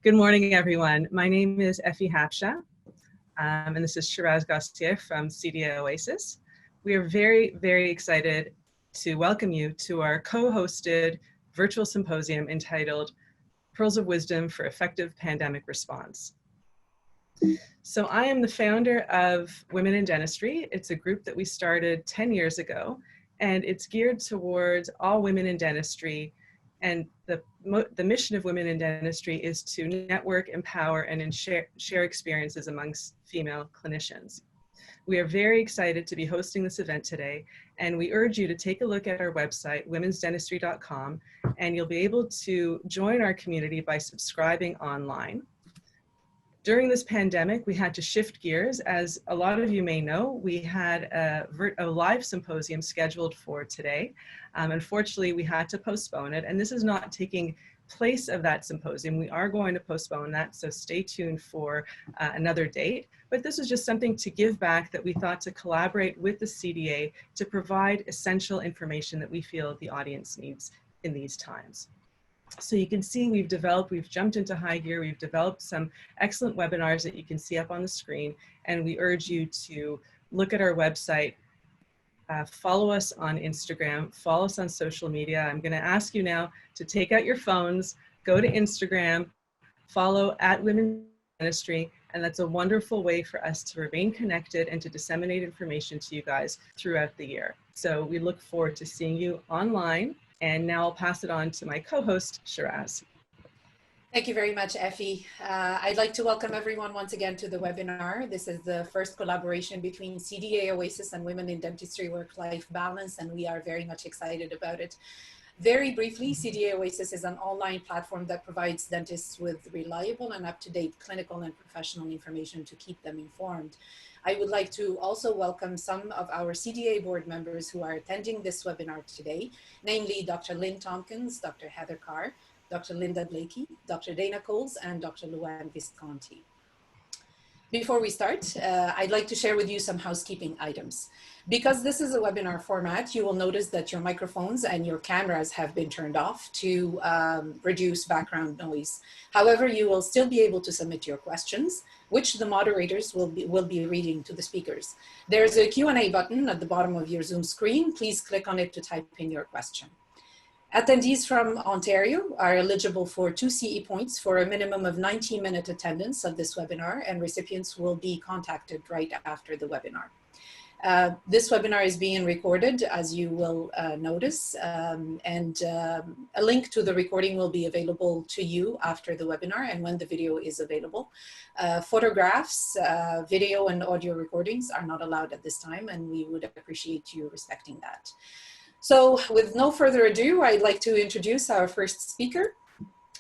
Good morning, everyone. My name is Effie Hapsha, and this is Shiraz Gassier from CDA Oasis. We are very, very excited to welcome you to our co-hosted virtual symposium entitled Pearls of Wisdom for Effective Pandemic Response. So I am the founder of Women in Dentistry. It's a group that we started 10 years ago, and it's geared towards all women in dentistry. And the mission of Women in Dentistry is to network, empower, and share experiences amongst female clinicians. We are very excited to be hosting this event today, and we urge you to take a look at our website, womensdentistry.com, and you'll be able to join our community by subscribing online. During this pandemic, we had to shift gears. As a lot of you may know, we had a live symposium scheduled for today. Unfortunately, we had to postpone it, and this is not taking place of that symposium. We are going to postpone that, so stay tuned for another date. But this is just something to give back that we thought to collaborate with the CDA to provide essential information that we feel the audience needs in these times. So you can see we've jumped into high gear, we've developed some excellent webinars that you can see up on the screen, and we urge you to look at our website, follow us on Instagram, follow us on social media. I'm gonna ask you now to take out your phones, go to Instagram, follow @Women's and that's a wonderful way for us to remain connected and to disseminate information to you guys throughout the year. So we look forward to seeing you online. And now I'll pass it on to my co-host, Shiraz. Thank you very much, Effie. I'd like to welcome everyone once again to the webinar. This is the first collaboration between CDA Oasis and Women in Dentistry Work-Life Balance, and we are very much excited about it. Very briefly, CDA Oasis is an online platform that provides dentists with reliable and up-to-date clinical and professional information to keep them informed. I would like to also welcome some of our CDA board members who are attending this webinar today, namely Dr. Lynn Tompkins, Dr. Heather Carr, Dr. Linda Blakey, Dr. Dana Coles, and Dr. Luann Visconti. Before we start, I'd like to share with you some housekeeping items. Because this is a webinar format, you will notice that your microphones and your cameras have been turned off to reduce background noise. However, you will still be able to submit your questions, which the moderators will be reading to the speakers. There's a Q&A button at the bottom of your Zoom screen. Please click on it to type in your question. Attendees from Ontario are eligible for 2 CE points for a minimum of 90-minute attendance of this webinar, and recipients will be contacted right after the webinar. This webinar is being recorded, as you will notice, and a link to the recording will be available to you after the webinar and when the video is available. Photographs, video and audio recordings are not allowed at this time, and we would appreciate you respecting that. So with no further ado, I'd like to introduce our first speaker,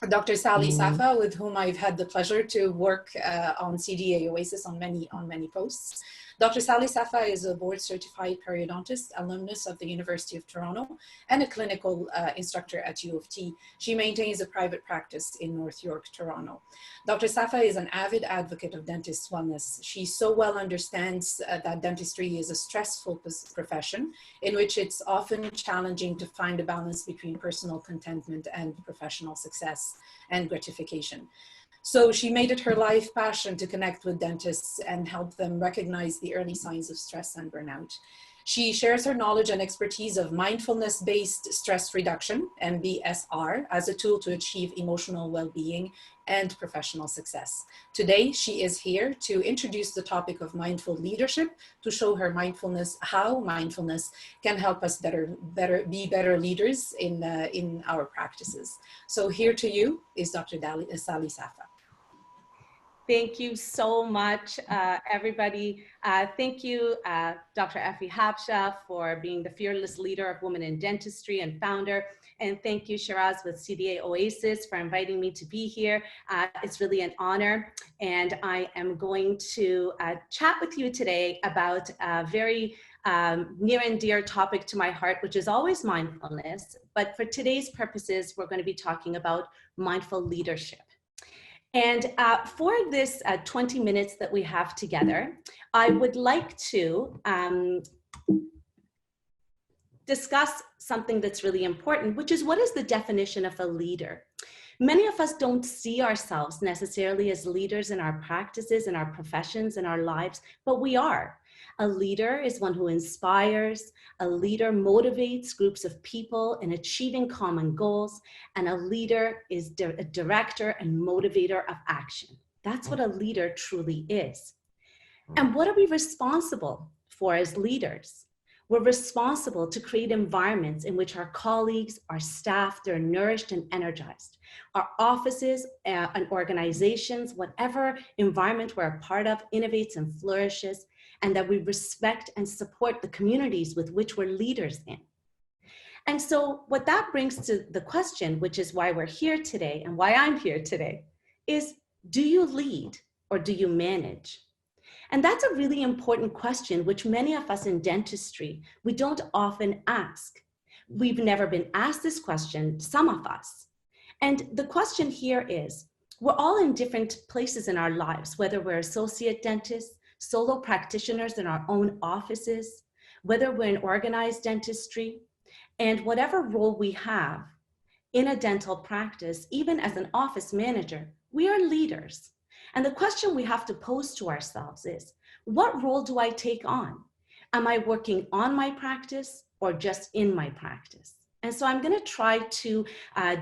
Dr. Sally Safa, with whom I've had the pleasure to work on CDA Oasis on many posts. Dr. Sally Safa is a board-certified periodontist, alumnus of the University of Toronto, and a clinical instructor at U of T. She maintains a private practice in North York, Toronto. Dr. Safa is an avid advocate of dentist wellness. She so well understands that dentistry is a stressful profession in which it's often challenging to find a balance between personal contentment and professional success and gratification. So she made it her life passion to connect with dentists and help them recognize the early signs of stress and burnout. She shares her knowledge and expertise of mindfulness-based stress reduction, MBSR, as a tool to achieve emotional well-being and professional success. Today, she is here to introduce the topic of mindful leadership, to show her how mindfulness can help us be better leaders in our practices. So here to you is Dr. Sally Safa. Thank you so much, everybody. Thank you, Dr. Effie Hapsha, for being the fearless leader of Women in Dentistry and founder. And thank you, Shiraz with CDA Oasis, for inviting me to be here. It's really an honor. And I am going to chat with you today about a very near and dear topic to my heart, which is always mindfulness. But for today's purposes, we're going to be talking about mindful leadership. And for this 20 minutes that we have together, I would like to discuss something that's really important, which is what is the definition of a leader? Many of us don't see ourselves necessarily as leaders in our practices, in our professions, in our lives, but we are. A leader is one who inspires, a leader motivates groups of people in achieving common goals, and a leader is a director and motivator of action. That's what a leader truly is. And what are we responsible for as leaders? We're responsible to create environments in which our colleagues, our staff, they're nourished and energized. Our offices and organizations, whatever environment we're a part of, innovates and flourishes, and that we respect and support the communities with which we're leaders in. And so what that brings to the question, which is why we're here today and why I'm here today, is do you lead or do you manage? And that's a really important question, which many of us in dentistry, we don't often ask. We've never been asked this question, some of us. And the question here is, we're all in different places in our lives, whether we're associate dentists, solo practitioners in our own offices, whether we're in organized dentistry, and whatever role we have in a dental practice, even as an office manager, we are leaders. And the question we have to pose to ourselves is, what role do I take on? Am I working on my practice or just in my practice? And so I'm going to try to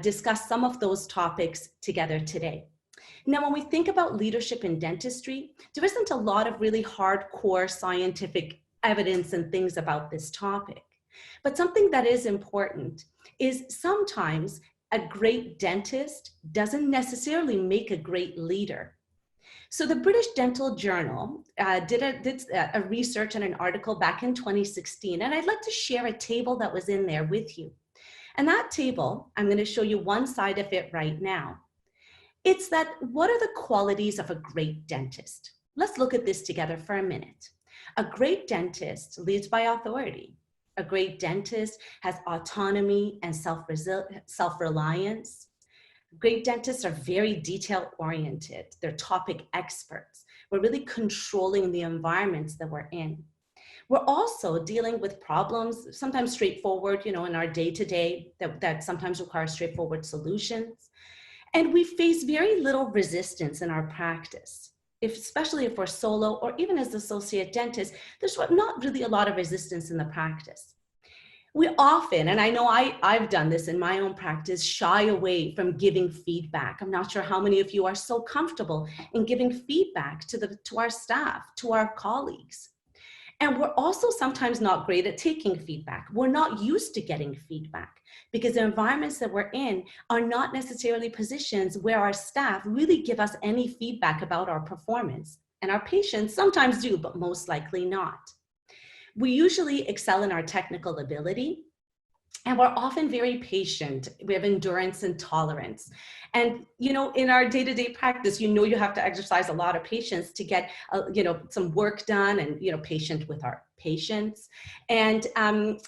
discuss some of those topics together today. Now, when we think about leadership in dentistry, there isn't a lot of really hardcore scientific evidence and things about this topic. But something that is important is sometimes a great dentist doesn't necessarily make a great leader. So the British Dental Journal did a research and an article back in 2016, and I'd like to share a table that was in there with you. And that table, I'm going to show you one side of it right now. It's that, what are the qualities of a great dentist? Let's look at this together for a minute. A great dentist leads by authority. A great dentist has autonomy and self-reliance. Great dentists are very detail-oriented. They're topic experts. We're really controlling the environments that we're in. We're also dealing with problems, sometimes straightforward, in our day-to-day, that sometimes require straightforward solutions. And we face very little resistance in our practice. Especially if we're solo or even as associate dentists, there's not really a lot of resistance in the practice. We often, and I know I've done this in my own practice, shy away from giving feedback. I'm not sure how many of you are so comfortable in giving feedback to our staff, to our colleagues. And we're also sometimes not great at taking feedback. We're not used to getting feedback because the environments that we're in are not necessarily positions where our staff really give us any feedback about our performance. And our patients sometimes do, but most likely not. We usually excel in our technical ability, and we're often very patient. We have endurance and tolerance. And, in our day-to-day practice, you have to exercise a lot of patience to get, some work done and, patient with our patients. And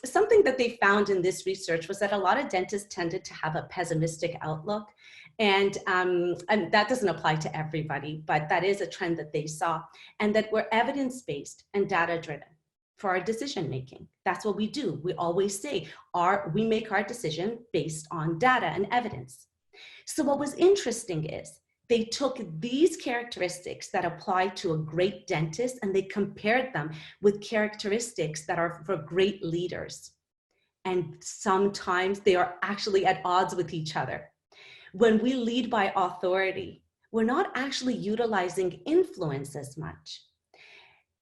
something that they found in this research was that a lot of dentists tended to have a pessimistic outlook. And that doesn't apply to everybody, but that is a trend that they saw, and that we're evidence-based and data-driven for our decision-making. That's what we do. We always say, we make our decision based on data and evidence. So what was interesting is they took these characteristics that apply to a great dentist and they compared them with characteristics that are for great leaders. And sometimes they are actually at odds with each other. When we lead by authority, we're not actually utilizing influence as much.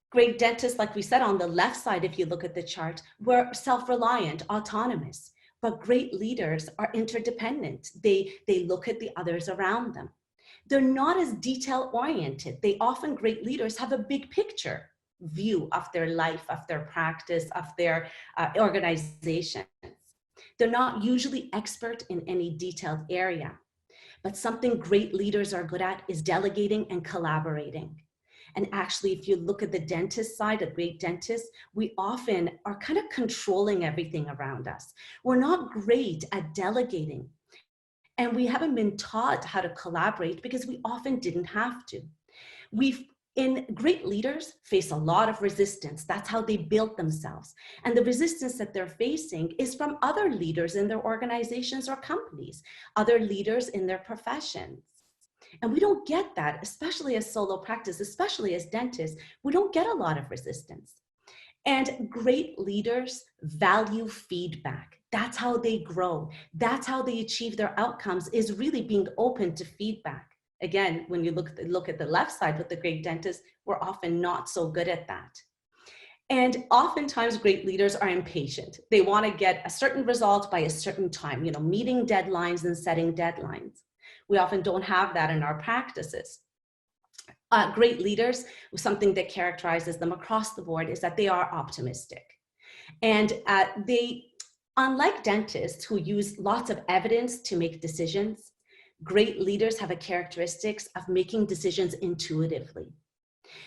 Great dentists, like we said on the left side, if you look at the chart, were self-reliant, autonomous, but great leaders are interdependent. They look at the others around them. They're not as detail-oriented. Great leaders have a big picture view of their life, of their practice, of their organizations. They're not usually expert in any detailed area, but something great leaders are good at is delegating and collaborating. And actually, if you look at the dentist side, a great dentist, we often are kind of controlling everything around us. We're not great at delegating. And we haven't been taught how to collaborate because we often didn't have to. great leaders face a lot of resistance. That's how they built themselves. And the resistance that they're facing is from other leaders in their organizations or companies, other leaders in their professions. And we don't get that, especially as solo practice, especially as dentists, we don't get a lot of resistance. And great leaders value feedback. That's how they grow. That's how they achieve their outcomes, is really being open to feedback. Again, when you look at the left side with the great dentists, we're often not so good at that. And oftentimes great leaders are impatient. They want to get a certain result by a certain time, meeting deadlines and setting deadlines. We often don't have that in our practices. Great leaders, something that characterizes them across the board is that they are optimistic. And unlike dentists who use lots of evidence to make decisions, great leaders have a characteristics of making decisions intuitively.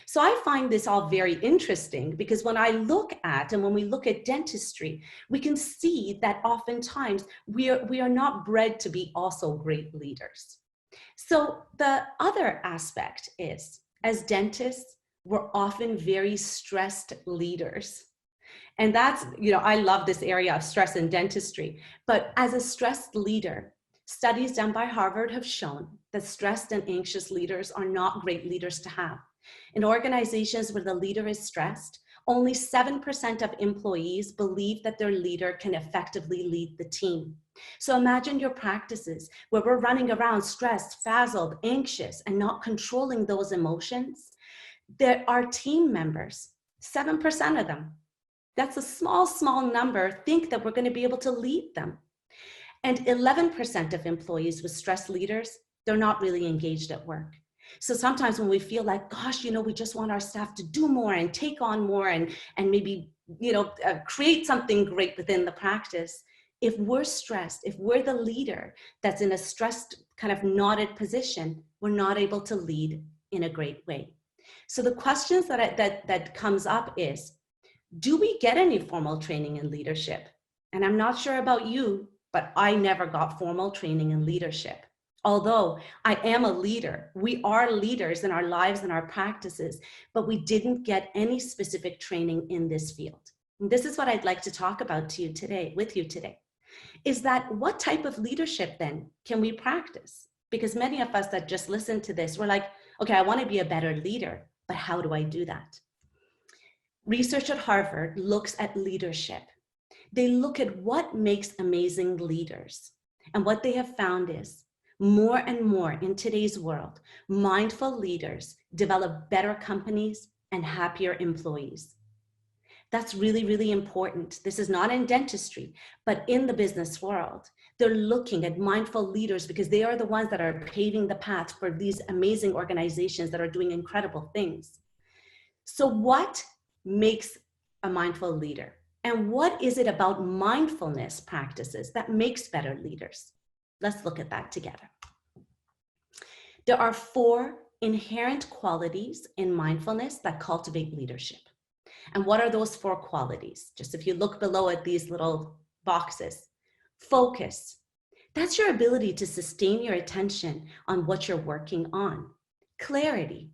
So I find this all very interesting because when I look at, and when we look at dentistry, we can see that oftentimes we are not bred to be also great leaders. So the other aspect is, as dentists, we're often very stressed leaders. And that's, I love this area of stress in dentistry, but as a stressed leader, studies done by Harvard have shown that stressed and anxious leaders are not great leaders to have. In organizations where the leader is stressed, only 7% of employees believe that their leader can effectively lead the team. So imagine your practices where we're running around stressed, frazzled, anxious, and not controlling those emotions. There are team members, 7% of them. That's a small number, think that we're going to be able to lead them. And 11% of employees with stressed leaders, they're not really engaged at work. So sometimes when we feel like, gosh, we just want our staff to do more and take on more and maybe, create something great within the practice. If we're stressed, if we're the leader that's in a stressed kind of knotted position, we're not able to lead in a great way. So the questions that comes up is, do we get any formal training in leadership? And I'm not sure about you, but I never got formal training in leadership. Although I am a leader, we are leaders in our lives and our practices, but we didn't get any specific training in this field. And this is what I'd like to talk about with you today, is that what type of leadership then can we practice? Because many of us that just listen to this, we're like, okay, I want to be a better leader, but how do I do that? Research at Harvard looks at leadership. They look at what makes amazing leaders. And what they have found is, more and more in today's world, mindful leaders develop better companies and happier employees. That's really, really important. This is not in dentistry, but in the business world. They're looking at mindful leaders because they are the ones that are paving the path for these amazing organizations that are doing incredible things. So what makes a mindful leader? And what is it about mindfulness practices that makes better leaders? Let's look at that together. There are 4 inherent qualities in mindfulness that cultivate leadership. And what are those 4 qualities? Just if you look below at these little boxes. Focus. That's your ability to sustain your attention on what you're working on. Clarity.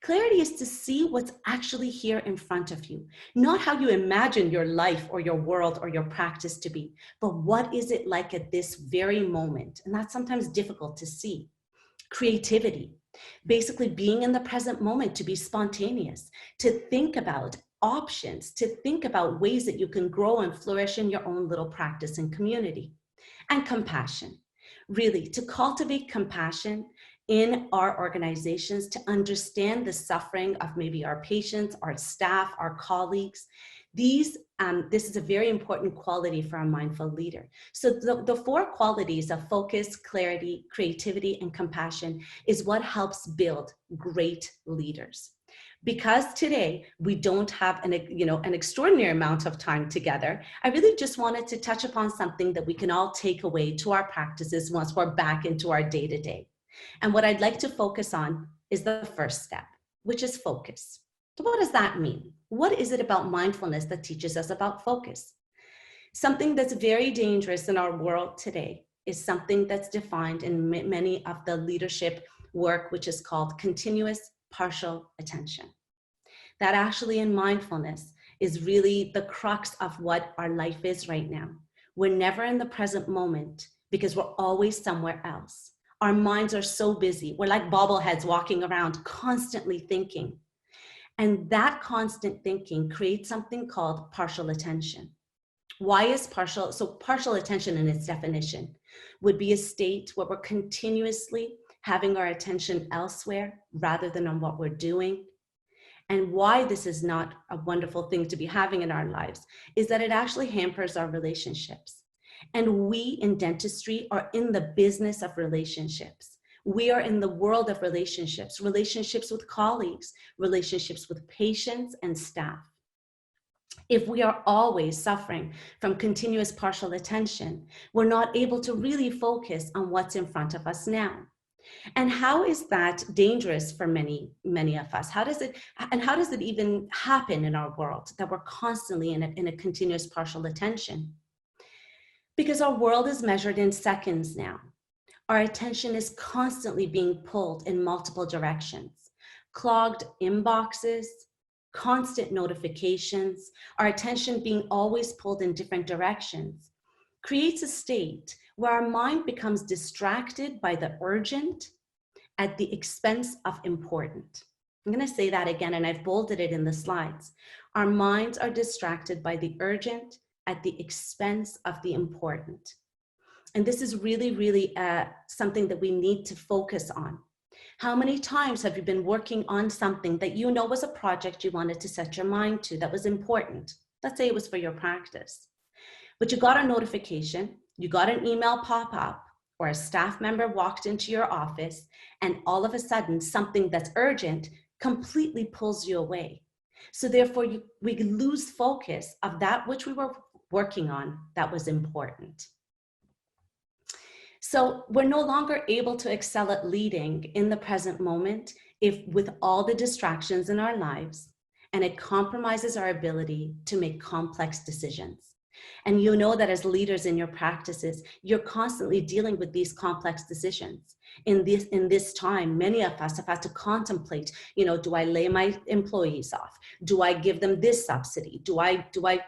Clarity is to see what's actually here in front of you, not how you imagine your life or your world or your practice to be, but what is it like at this very moment? And that's sometimes difficult to see. Creativity, basically being in the present moment, to be spontaneous, to think about options, to think about ways that you can grow and flourish in your own little practice and community. And compassion, really to cultivate compassion in our organizations, to understand the suffering of maybe our patients, our staff, our colleagues. This is a very important quality for a mindful leader. So the 4 qualities of focus, clarity, creativity, and compassion is what helps build great leaders. Because today we don't have an extraordinary amount of time together, I really just wanted to touch upon something that we can all take away to our practices once we're back into our day-to-day. And what I'd like to focus on is the first step, which is focus. So what does that mean? What is it about mindfulness that teaches us about focus? Something that's very dangerous in our world today is something that's defined in many of the leadership work, which is called continuous partial attention. That actually in mindfulness is really the crux of what our life is right now. We're never in the present moment because we're always somewhere else. Our minds are so busy. We're like bobbleheads walking around constantly thinking. And that constant thinking creates something called partial attention. Why is partial? So partial attention in its definition would be a state where we're continuously having our attention elsewhere rather than on what we're doing. And why this is not a wonderful thing to be having in our lives is that it actually hampers our relationships. And we in dentistry are in the business of relationships. We are in the world of relationships, relationships with colleagues, relationships with patients and staff. If we are always suffering from continuous partial attention, we're not able to really focus on what's in front of us now. And how is that dangerous for many of us? How does it even happen in our world that we're constantly in a continuous partial attention? Because our world is measured in seconds now. Our attention is constantly being pulled in multiple directions. Clogged inboxes, constant notifications, our attention being always pulled in different directions creates a state where our mind becomes distracted by the urgent at the expense of important. I'm going to say that again, and I've bolded it in the slides. Our minds are distracted by the urgent at the expense of the important. And this is really something that we need to focus on. How many times have you been working on something that you know was a project you wanted to set your mind to that was important? Let's say it was for your practice. But you got a notification, you got an email pop up, or a staff member walked into your office, and all of a sudden something that's urgent completely pulls you away. So therefore we lose focus of that which we were working on that was important. So we're no longer able to excel at leading in the present moment if with all the distractions in our lives, and it compromises our ability to make complex decisions. And you know that as leaders in your practices, you're constantly dealing with these complex decisions. In this time, many of us have had to contemplate, do I lay my employees off? Do I give them this subsidy? Do I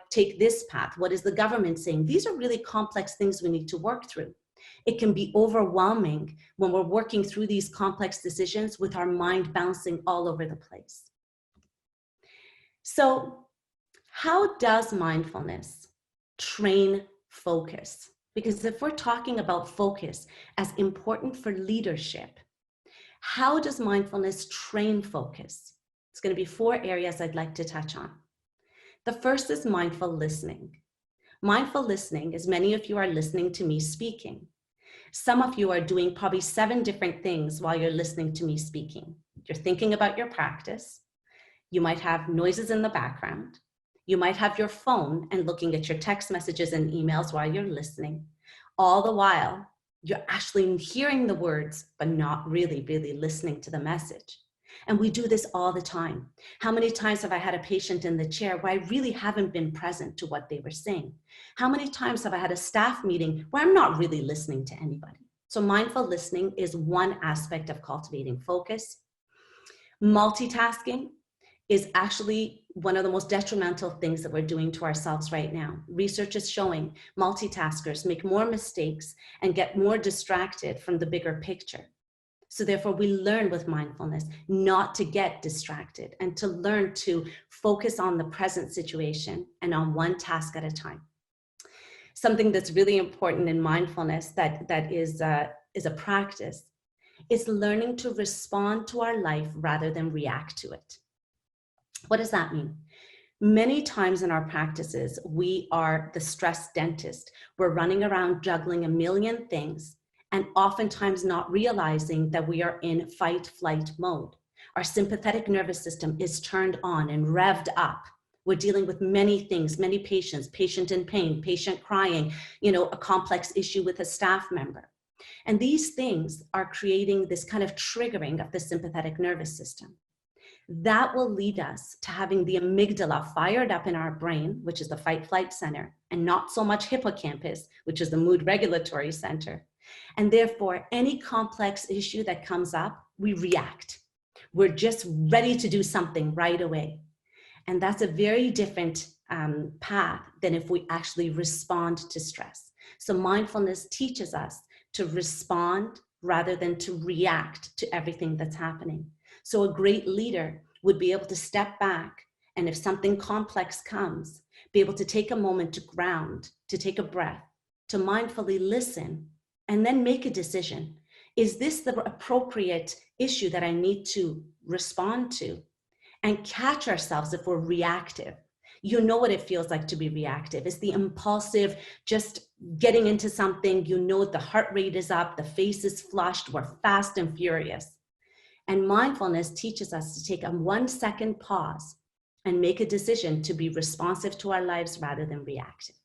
take this path? What is the government saying? These are really complex things we need to work through. It can be overwhelming when we're working through these complex decisions with our mind bouncing all over the place. So how does mindfulness train focus? Because if we're talking about focus as important for leadership, how does mindfulness train focus? It's going to be 4 areas I'd like to touch on. The first is mindful listening. Mindful listening is many of you are listening to me speaking. Some of you are doing probably 7 different things while you're listening to me speaking. You're thinking about your practice. You might have noises in the background. You might have your phone and looking at your text messages and emails while you're listening. All the while, you're actually hearing the words, but not really listening to the message. And we do this all the time. How many times have I had a patient in the chair where I really haven't been present to what they were saying? How many times have I had a staff meeting where I'm not really listening to anybody? So mindful listening is one aspect of cultivating focus. Multitasking is actually one of the most detrimental things that we're doing to ourselves right now. Research is showing multitaskers make more mistakes and get more distracted from the bigger picture. So therefore we learn with mindfulness not to get distracted and to learn to focus on the present situation and on one task at a time. Something that's really important in mindfulness that is a practice is learning to respond to our life rather than react to it. What does that mean? Many times in our practices, we are the stressed dentist. We're running around juggling a million things and oftentimes not realizing that we are in fight-flight mode. Our sympathetic nervous system is turned on and revved up. We're dealing with many things, many patients, patient in pain, patient crying, a complex issue with a staff member. And these things are creating this kind of triggering of the sympathetic nervous system. That will lead us to having the amygdala fired up in our brain, which is the fight-flight center, and not so much hippocampus, which is the mood regulatory center. And therefore, any complex issue that comes up, we react. We're just ready to do something right away. And that's a very different path than if we actually respond to stress. So mindfulness teaches us to respond rather than to react to everything that's happening. So a great leader would be able to step back, and if something complex comes, be able to take a moment to ground, to take a breath, to mindfully listen, and then make a decision. Is this the appropriate issue that I need to respond to? And catch ourselves if we're reactive. You know what it feels like to be reactive. It's the impulsive, just getting into something, you know the heart rate is up, the face is flushed, we're fast and furious. And mindfulness teaches us to take a 1 second pause and make a decision to be responsive to our lives rather than reactive.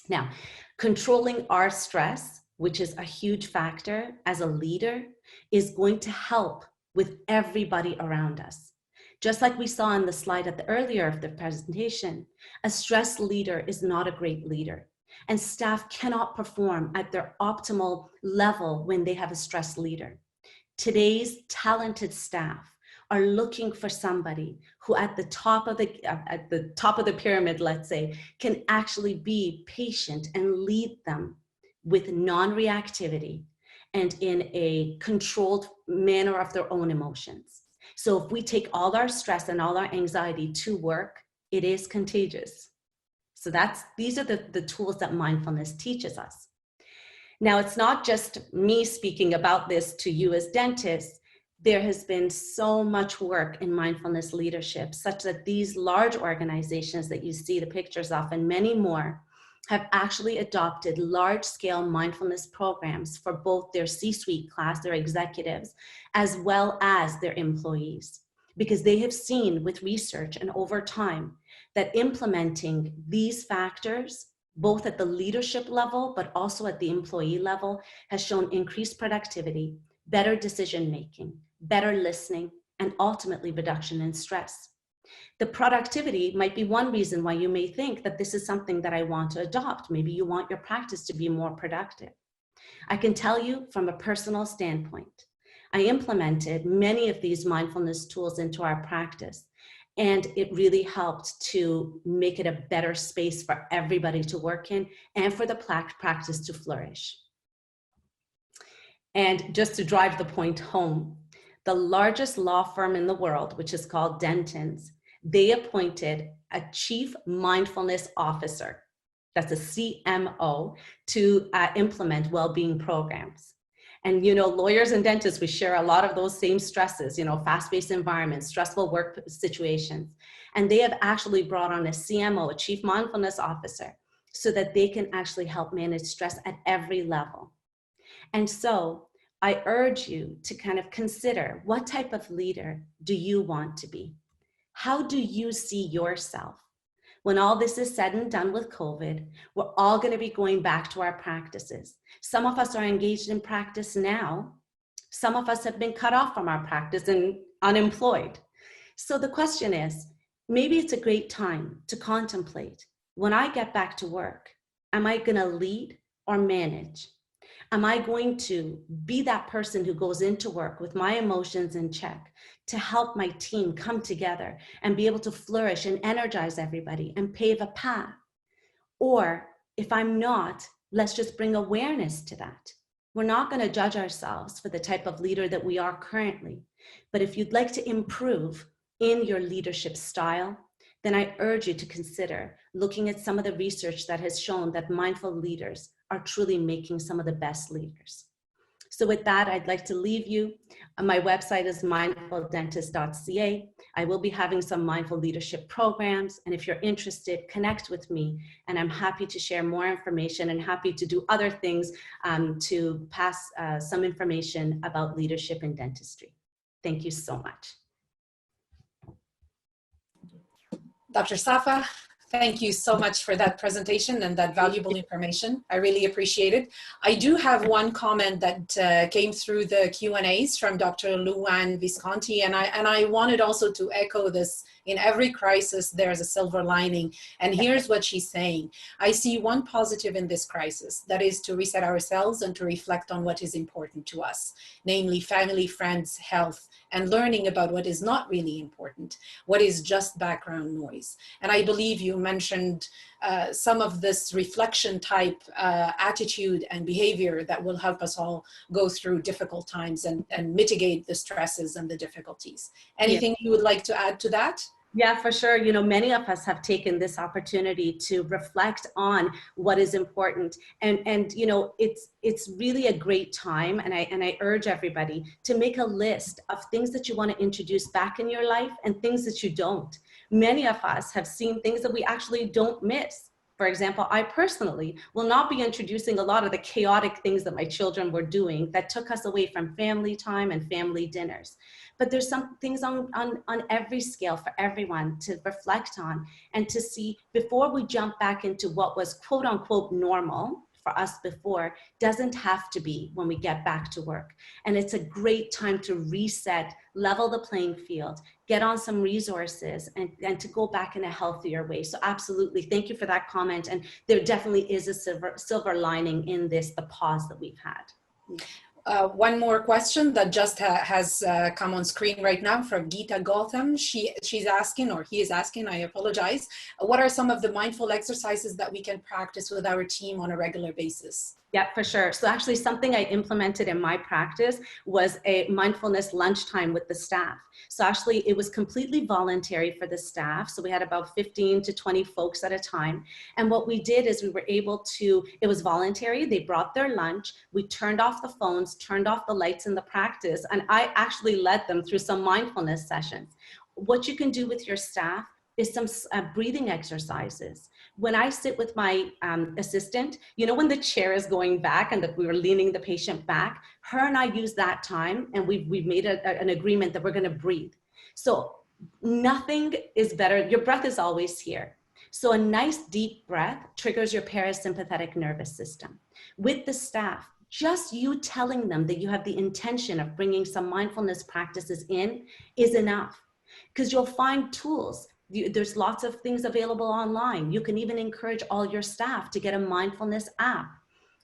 Now, controlling our stress, which is a huge factor as a leader, is going to help with everybody around us. Just like we saw on the slide at the earlier of the presentation, a stressed leader is not a great leader, and staff cannot perform at their optimal level when they have a stressed leader. Today's talented staff are looking for somebody who at the top of the pyramid, let's say, can actually be patient and lead them with non-reactivity and in a controlled manner of their own emotions. So if we take all our stress and all our anxiety to work, it is contagious. So these are the tools that mindfulness teaches us. Now, it's not just me speaking about this to you as dentists. There has been so much work in mindfulness leadership, such that these large organizations that you see the pictures of and many more have actually adopted large-scale mindfulness programs for both their C-suite class, their executives, as well as their employees, because they have seen with research and over time that implementing these factors, both at the leadership level, but also at the employee level, has shown increased productivity, better decision-making, better listening, and ultimately reduction in stress. The productivity might be one reason why you may think that this is something that I want to adopt. Maybe you want your practice to be more productive. I can tell you from a personal standpoint, I implemented many of these mindfulness tools into our practice, and it really helped to make it a better space for everybody to work in and for the practice to flourish. And just to drive the point home, the largest law firm in the world, which is called Dentons, they appointed a chief mindfulness officer, that's a CMO, to implement well-being programs. And, you know, lawyers and dentists, we share a lot of those same stresses, you know, fast-paced environments, stressful work situations. And they have actually brought on a CMO, a chief mindfulness officer, so that they can actually help manage stress at every level. And so I urge you to kind of consider, what type of leader do you want to be? How do you see yourself? When all this is said and done with COVID, we're all going to be going back to our practices. Some of us are engaged in practice now. Some of us have been cut off from our practice and unemployed. So the question is, maybe it's a great time to contemplate, when I get back to work, am I going to lead or manage? Am I going to be that person who goes into work with my emotions in check to help my team come together and be able to flourish and energize everybody and pave a path? Or if I'm not, let's just bring awareness to that. We're not going to judge ourselves for the type of leader that we are currently. But if you'd like to improve in your leadership style, then I urge you to consider looking at some of the research that has shown that mindful leaders are truly making some of the best leaders. So with that, I'd like to leave you. My website is mindfuldentist.ca. I will be having some mindful leadership programs. And if you're interested, connect with me. And I'm happy to share more information and happy to do other things to pass some information about leadership in dentistry. Thank you so much. Dr. Safa, Thank you so much for that presentation and that valuable information. I really appreciate it. I do have one comment that came through the Q&As from Dr. Luann Visconti, and I wanted also to echo this. In every crisis, there's a silver lining. And here's what she's saying. I see one positive in this crisis, that is to reset ourselves and to reflect on what is important to us, namely family, friends, health, and learning about what is not really important, what is just background noise. And I believe you mentioned some of this reflection type attitude and behavior that will help us all go through difficult times and mitigate the stresses and the difficulties. Anything you would like to add to that? Yeah, for sure. You know, many of us have taken this opportunity to reflect on what is important. And you know, it's really a great time. And I urge everybody to make a list of things that you want to introduce back in your life and things that you don't. Many of us have seen things that we actually don't miss. For example, I personally will not be introducing a lot of the chaotic things that my children were doing that took us away from family time and family dinners. But there's some things on every scale for everyone to reflect on and to see before we jump back into what was quote unquote normal for us before, doesn't have to be when we get back to work. And it's a great time to reset, level the playing field, get on some resources and to go back in a healthier way. So absolutely, thank you for that comment. And there definitely is a silver lining in this, the pause that we've had. One more question that just has come on screen right now from Geeta Gautam. She's asking, or he is asking, I apologize. What are some of the mindful exercises that we can practice with our team on a regular basis? Yeah, for sure. So actually something I implemented in my practice was a mindfulness lunchtime with the staff. So actually it was completely voluntary for the staff. So we had about 15 to 20 folks at a time. And what we did is we were able to, it was voluntary. They brought their lunch. We turned off the phones, turned off the lights in the practice. And I actually led them through some mindfulness sessions. What you can do with your staff is some breathing exercises. When I sit with my assistant, you know, when the chair is going back and that we were leaning the patient back, her and I use that time and we've made an agreement that we're gonna breathe. So nothing is better, your breath is always here. So a nice deep breath triggers your parasympathetic nervous system. With the staff, just you telling them that you have the intention of bringing some mindfulness practices in is enough, because you'll find tools. There's lots of things available online. You can even encourage all your staff to get a mindfulness app.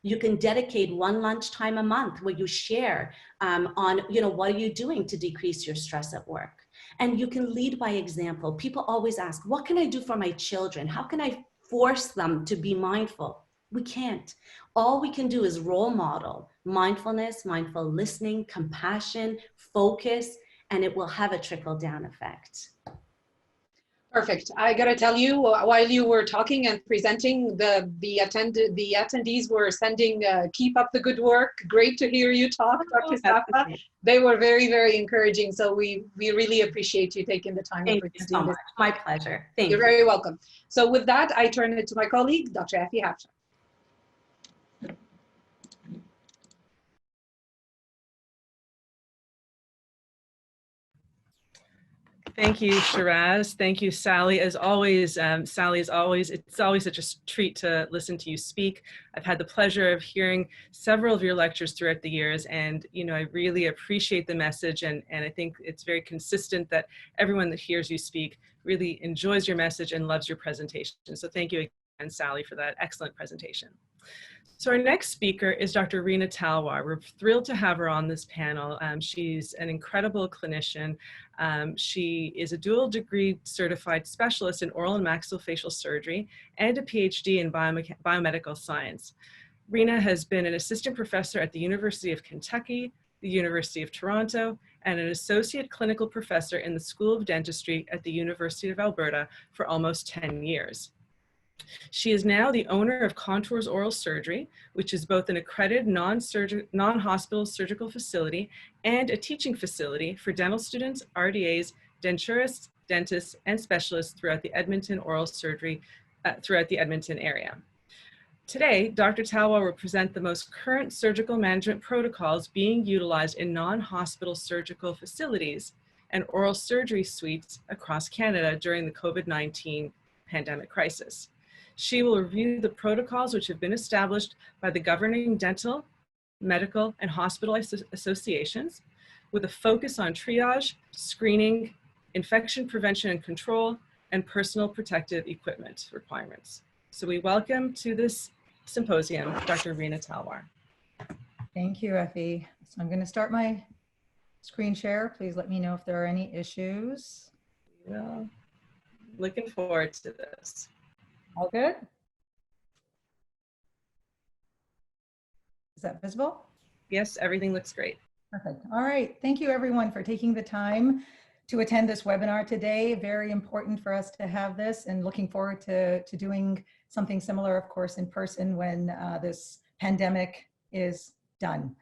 You can dedicate one lunchtime a month where you share on, you know, what are you doing to decrease your stress at work? And you can lead by example. People always ask, what can I do for my children? How can I force them to be mindful? We can't. All we can do is role model mindfulness, mindful listening, compassion, focus, and it will have a trickle down effect. Perfect. I got to tell you, while you were talking and presenting, the attendees were sending, keep up the good work. Great to hear you talk, Dr. Safa. They were very, very encouraging. So we really appreciate you taking the time. Thank you so much. My pleasure. Thank you. You're very welcome. So with that, I turn it to my colleague, Dr. Effie Hapsha. Thank you, Shiraz. Thank you, Sally. As always, Sally, it's always such a treat to listen to you speak. I've had the pleasure of hearing several of your lectures throughout the years, and you know, I really appreciate the message, and I think it's very consistent that everyone that hears you speak really enjoys your message and loves your presentation. So thank you again, Sally, for that excellent presentation. So our next speaker is Dr. Reena Talwar. We're thrilled to have her on this panel. She's an incredible clinician. She is a dual degree certified specialist in oral and maxillofacial surgery and a PhD in biomedical science. Reena has been an assistant professor at the University of Kentucky, the University of Toronto, and an associate clinical professor in the School of Dentistry at the University of Alberta for almost 10 years. She is now the owner of Contours Oral Surgery, which is both an accredited non-hospital surgical facility and a teaching facility for dental students, RDAs, denturists, dentists, and specialists throughout the Edmonton area. Today, Dr. Talwar will present the most current surgical management protocols being utilized in non-hospital surgical facilities and oral surgery suites across Canada during the COVID-19 pandemic crisis. She will review the protocols which have been established by the governing dental, medical, and hospital associations with a focus on triage, screening, infection prevention and control, and personal protective equipment requirements. So we welcome to this symposium, Dr. Rina Talwar. Thank you, Effie. So I'm going to start my screen share. Please let me know if there are any issues. Well, looking forward to this. All good? Is that visible? Yes, everything looks great. Perfect. All right. Thank you, everyone, for taking the time to attend this webinar today. Very important for us to have this, and looking forward to doing something similar, of course, in person when this pandemic is done.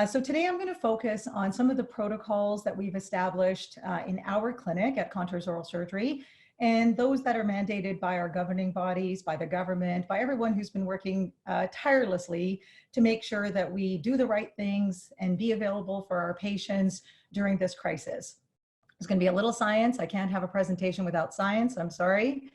So today I'm going to focus on some of the protocols that we've established in our clinic at Contours Oral Surgery, and those that are mandated by our governing bodies, by the government, by everyone who's been working tirelessly to make sure that we do the right things and be available for our patients during this crisis. There's going to be a little science. I can't have a presentation without science. I'm sorry.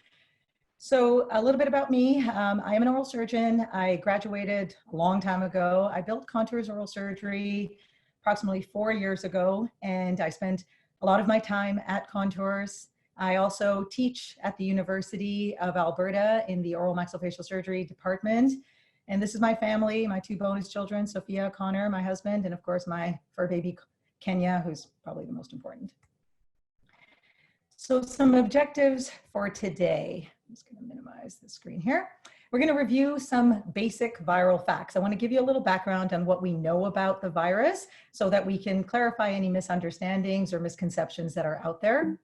So a little bit about me. I am an oral surgeon. I graduated a long time ago. I built Contours Oral Surgery approximately 4 years ago, and I spent a lot of my time at Contours. I also teach at the University of Alberta in the oral maxillofacial surgery department. And this is my family, my 2 bonus children, Sophia, Connor, my husband, and of course my fur baby, Kenya, who's probably the most important. So some objectives for today. I'm just going to minimize the screen here. We're going to review some basic viral facts. I want to give you a little background on what we know about the virus so that we can clarify any misunderstandings or misconceptions that are out there.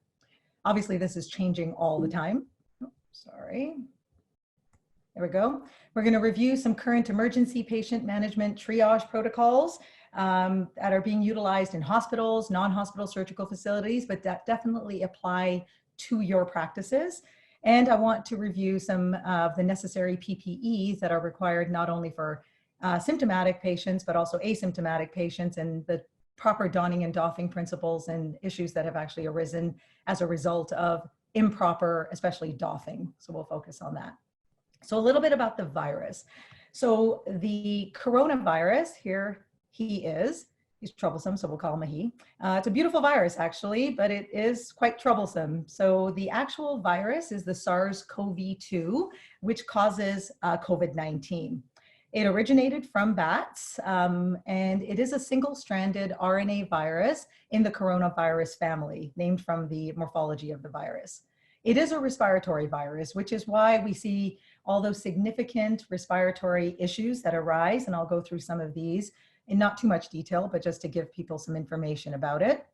Obviously, this is changing all the time. Oh, sorry. There we go. We're going to review some current emergency patient management triage protocols that are being utilized in hospitals, non-hospital surgical facilities, but that definitely apply to your practices. And I want to review some of the necessary PPEs that are required not only for symptomatic patients, but also asymptomatic patients, and the proper donning and doffing principles and issues that have actually arisen as a result of improper, especially doffing. So we'll focus on that. So a little bit about the virus. So the coronavirus, here he is. He's troublesome, so we'll call him a he. It's a beautiful virus, actually, but it is quite troublesome. So the actual virus is the SARS-CoV-2, which causes COVID-19. It originated from bats, and it is a single-stranded RNA virus in the coronavirus family, named from the morphology of the virus. It is a respiratory virus, which is why we see all those significant respiratory issues that arise, and I'll go through some of these in not too much detail, but just to give people some information about it.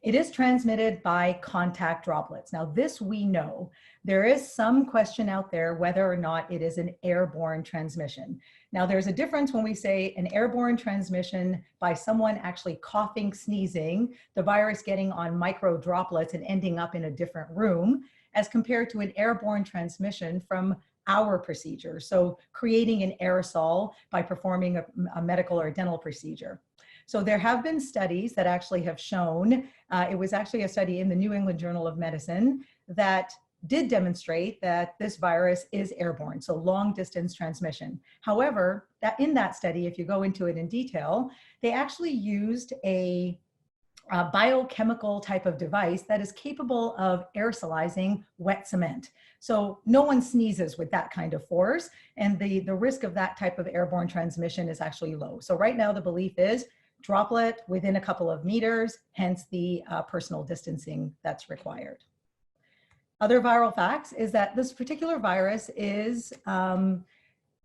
It is transmitted by contact droplets. Now this we know. There is some question out there whether or not it is an airborne transmission. Now there's a difference when we say an airborne transmission by someone actually coughing, sneezing, the virus getting on micro droplets and ending up in a different room, as compared to an airborne transmission from our procedure. So creating an aerosol by performing a medical or dental procedure. So there have been studies that actually have shown, it was actually a study in the New England Journal of Medicine that did demonstrate that this virus is airborne, so long distance transmission. However, in that study, if you go into it in detail, they actually used a biochemical type of device that is capable of aerosolizing wet cement. So no one sneezes with that kind of force, and the risk of that type of airborne transmission is actually low. So right now the belief is droplet within a couple of meters, hence the personal distancing that's required. Other viral facts is that this particular virus is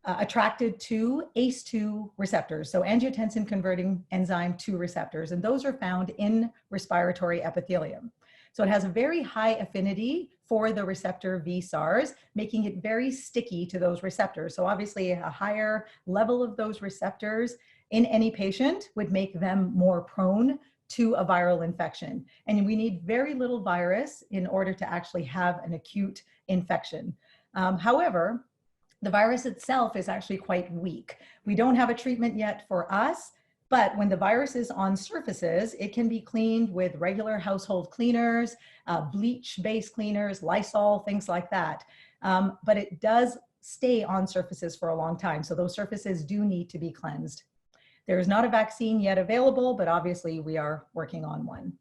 attracted to ACE2 receptors, so angiotensin converting enzyme 2 receptors, and those are found in respiratory epithelium. So it has a very high affinity for the receptor V-SARS, making it very sticky to those receptors. So obviously a higher level of those receptors in any patient would make them more prone to a viral infection. And we need very little virus in order to actually have an acute infection. However, the virus itself is actually quite weak. We don't have a treatment yet for us, But when the virus is on surfaces, it can be cleaned with regular household cleaners, bleach-based cleaners, Lysol, things like that. But it does stay on surfaces for a long time. So those surfaces do need to be cleansed. There is not a vaccine yet available, but obviously we are working on one.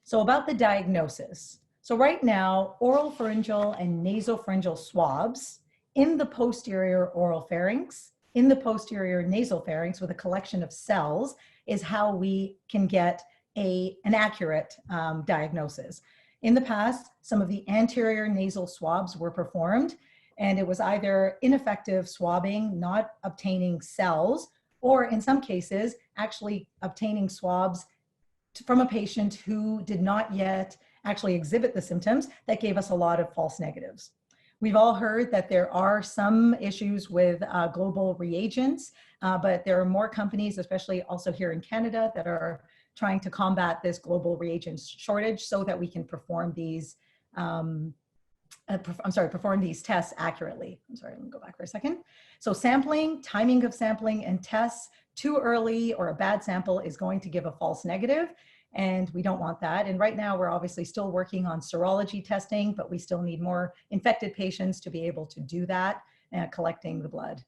So about the diagnosis. So right now, oropharyngeal and nasopharyngeal swabs in the posterior oropharynx, in the posterior nasopharynx with a collection of cells is how we can get an accurate diagnosis. In the past, some of the anterior nasal swabs were performed, and it was either ineffective swabbing, not obtaining cells, or in some cases, actually obtaining swabs from a patient who did not yet actually exhibit the symptoms that gave us a lot of false negatives. We've all heard that there are some issues with global reagents, but there are more companies, especially also here in Canada, that are trying to combat this global reagents shortage so that we can perform these perform these tests accurately. I'm sorry, let me go back for a second. So sampling, timing of sampling and tests, too early or a bad sample is going to give a false negative, and we don't want that. And right now we're obviously still working on serology testing, but we still need more infected patients to be able to do that and collecting the blood.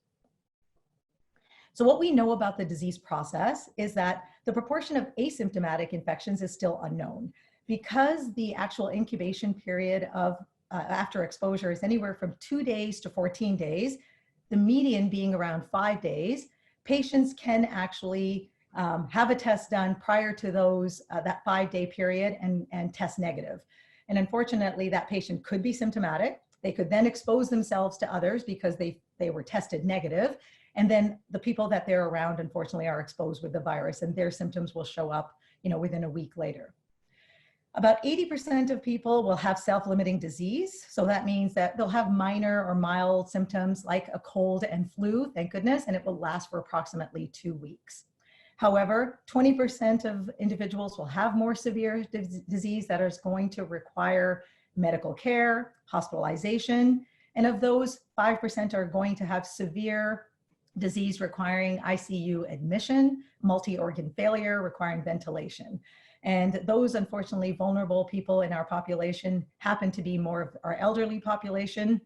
So what we know about the disease process is that the proportion of asymptomatic infections is still unknown. Because the actual incubation period of after exposure is anywhere from 2 days to 14 days, the median being around 5 days, patients can actually have a test done prior to those that 5-day period and test negative. And unfortunately, that patient could be symptomatic. They could then expose themselves to others because they were tested negative. And then the people that they're around, unfortunately, are exposed with the virus, and their symptoms will show up, within a week later. About 80% of people will have self-limiting disease. So that means that they'll have minor or mild symptoms like a cold and flu, thank goodness, and it will last for approximately 2 weeks. However, 20% of individuals will have more severe disease that is going to require medical care, hospitalization, and of those, 5% are going to have severe disease requiring ICU admission, multi-organ failure requiring ventilation. And those, unfortunately, vulnerable people in our population happen to be more of our elderly population,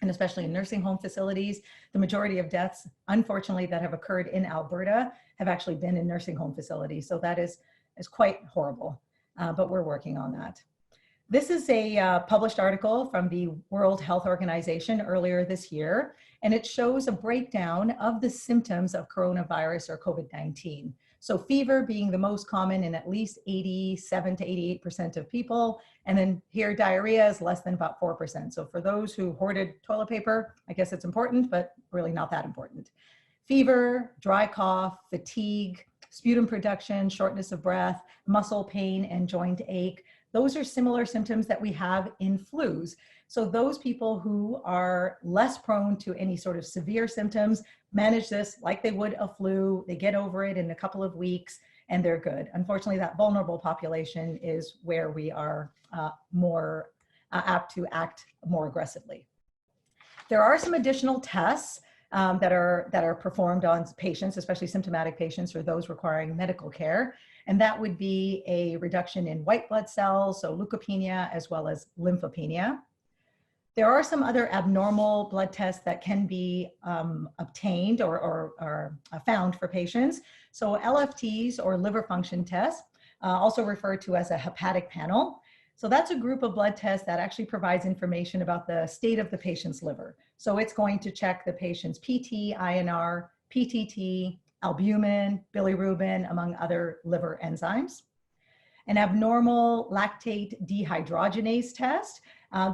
and especially in nursing home facilities. The majority of deaths, unfortunately, that have occurred in Alberta have actually been in nursing home facilities. So that is quite horrible, but we're working on that. This is a published article from the World Health Organization earlier this year, and it shows a breakdown of the symptoms of coronavirus or COVID-19. So fever being the most common in at least 87 to 88% of people. And then here diarrhea is less than about 4%. So for those who hoarded toilet paper, I guess it's important, but really not that important. Fever, dry cough, fatigue, sputum production, shortness of breath, muscle pain, and joint ache. Those are similar symptoms that we have in flus. So those people who are less prone to any sort of severe symptoms manage this like they would a flu. They get over it in a couple of weeks and they're good. Unfortunately, that vulnerable population is where we are more apt to act more aggressively. There are some additional tests that are performed on patients, especially symptomatic patients or those requiring medical care. And that would be a reduction in white blood cells, so leukopenia, as well as lymphopenia. There are some other abnormal blood tests that can be obtained or found for patients. So LFTs, or liver function tests, also referred to as a hepatic panel. So that's a group of blood tests that actually provides information about the state of the patient's liver. So it's going to check the patient's PT, INR, PTT, albumin, bilirubin, among other liver enzymes. An abnormal lactate dehydrogenase test,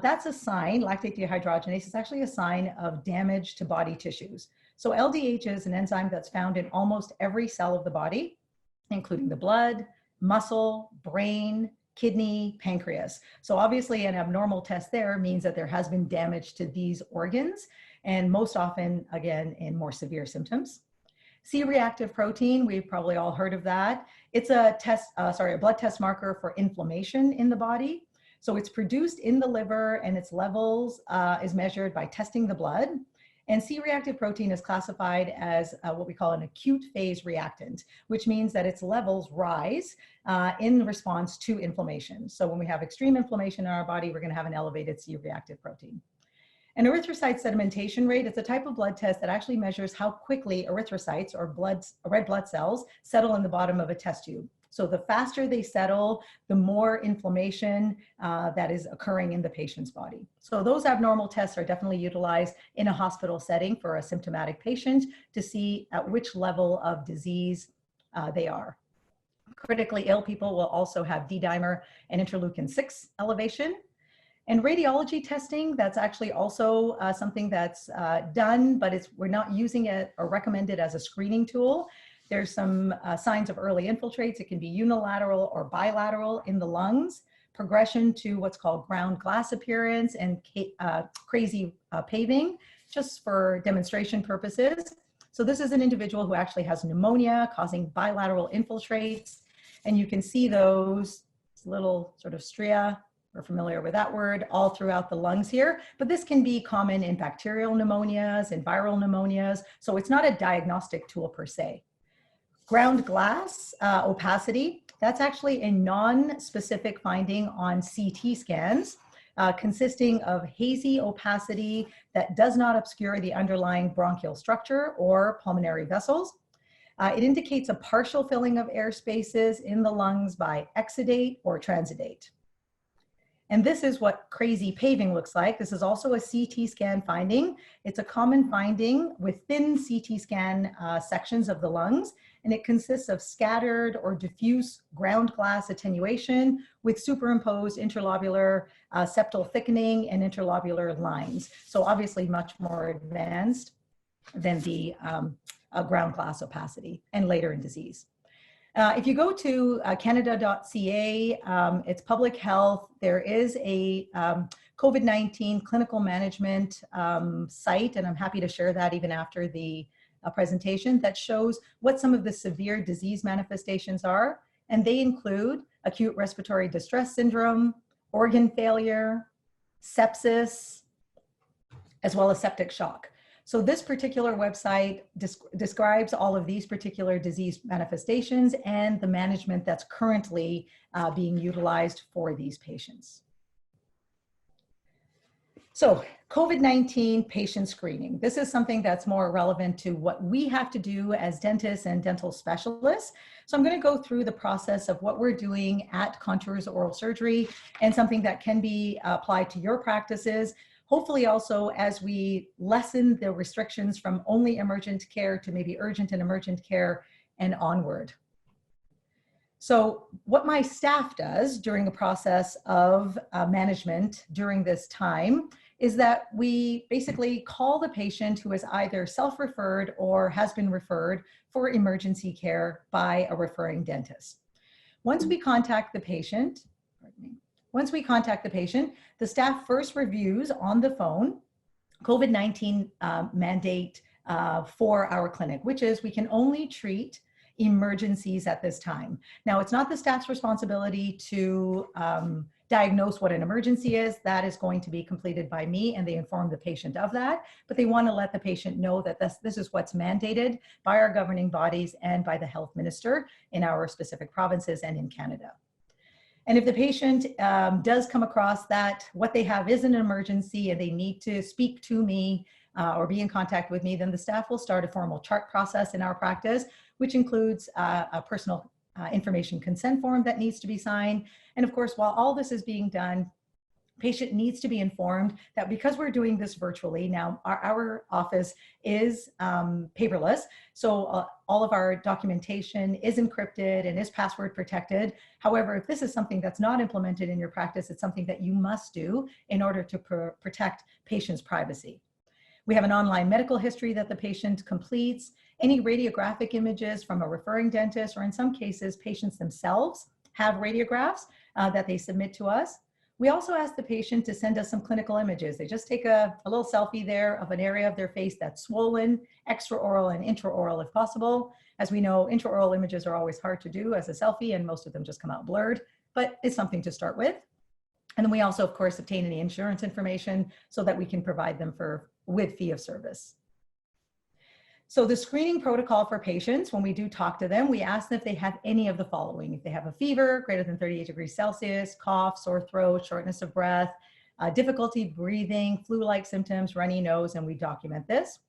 that's a sign, lactate dehydrogenase is actually a sign of damage to body tissues. So LDH is an enzyme that's found in almost every cell of the body, including the blood, muscle, brain, kidney, pancreas. So obviously an abnormal test there means that there has been damage to these organs, and most often, again, in more severe symptoms. C-reactive protein, we've probably all heard of that. It's a blood test marker for inflammation in the body. So it's produced in the liver, and its levels is measured by testing the blood. And C-reactive protein is classified as what we call an acute phase reactant, which means that its levels rise in response to inflammation. So when we have extreme inflammation in our body, we're going to have an elevated C-reactive protein. An erythrocyte sedimentation rate is a type of blood test that actually measures how quickly erythrocytes or red blood cells settle in the bottom of a test tube. So the faster they settle, the more inflammation that is occurring in the patient's body. So those abnormal tests are definitely utilized in a hospital setting for a symptomatic patient to see at which level of disease they are. Critically ill people will also have D-dimer and interleukin-6 elevation. And radiology testing, that's actually also something that's done, but we're not using it or recommended as a screening tool. There's some signs of early infiltrates. It can be unilateral or bilateral in the lungs, progression to what's called ground glass appearance, and crazy paving, just for demonstration purposes. So this is an individual who actually has pneumonia causing bilateral infiltrates. And you can see those little sort of stria, we're familiar with that word, all throughout the lungs here. But this can be common in bacterial pneumonias and viral pneumonias. So it's not a diagnostic tool per se. Ground glass opacity, that's actually a non-specific finding on CT scans, consisting of hazy opacity that does not obscure the underlying bronchial structure or pulmonary vessels. It indicates a partial filling of air spaces in the lungs by exudate or transudate. And this is what crazy paving looks like. This is also a CT scan finding. It's a common finding within CT scan sections of the lungs, and it consists of scattered or diffuse ground glass attenuation with superimposed interlobular septal thickening and interlobular lines. So obviously much more advanced than the ground glass opacity and later in disease. If you go to canada.ca, it's public health. There is a COVID-19 clinical management site, and I'm happy to share that even after the presentation, that shows what some of the severe disease manifestations are. And they include acute respiratory distress syndrome, organ failure, sepsis, as well as septic shock. So this particular website describes all of these particular disease manifestations and the management that's currently being utilized for these patients. So COVID-19 patient screening. This is something that's more relevant to what we have to do as dentists and dental specialists. So I'm going to go through the process of what we're doing at Contours Oral Surgery and something that can be applied to your practices. Hopefully also as we lessen the restrictions from only emergent care to maybe urgent and emergent care and onward. So what my staff does during the process of management during this time is that we basically call the patient who is either self-referred or has been referred for emergency care by a referring dentist. Once we contact the patient, the staff first reviews on the phone COVID-19 mandate for our clinic, which is we can only treat emergencies at this time. Now, it's not the staff's responsibility to diagnose what an emergency is. That is going to be completed by me, and they inform the patient of that. But they want to let the patient know that this is what's mandated by our governing bodies and by the health minister in our specific provinces and in Canada. And if the patient does come across that what they have is an emergency and they need to speak to me or be in contact with me, then the staff will start a formal chart process in our practice, which includes a personal information consent form that needs to be signed. And of course, while all this is being done, patient needs to be informed that because we're doing this virtually, now our office is paperless, so all of our documentation is encrypted and is password protected. However, if this is something that's not implemented in your practice, it's something that you must do in order to protect patients' privacy. We have an online medical history that the patient completes. Any radiographic images from a referring dentist, or in some cases, patients themselves have radiographs that they submit to us. We also ask the patient to send us some clinical images. They just take a little selfie there of an area of their face that's swollen, extraoral and intraoral if possible. As we know, intraoral images are always hard to do as a selfie, and most of them just come out blurred, but it's something to start with. And then we also, of course, obtain any insurance information so that we can provide them with fee of service. So the screening protocol for patients, when we do talk to them, we ask them if they have any of the following. If they have a fever greater than 38 degrees Celsius, cough, sore throat, shortness of breath, difficulty breathing, flu-like symptoms, runny nose, and we document this.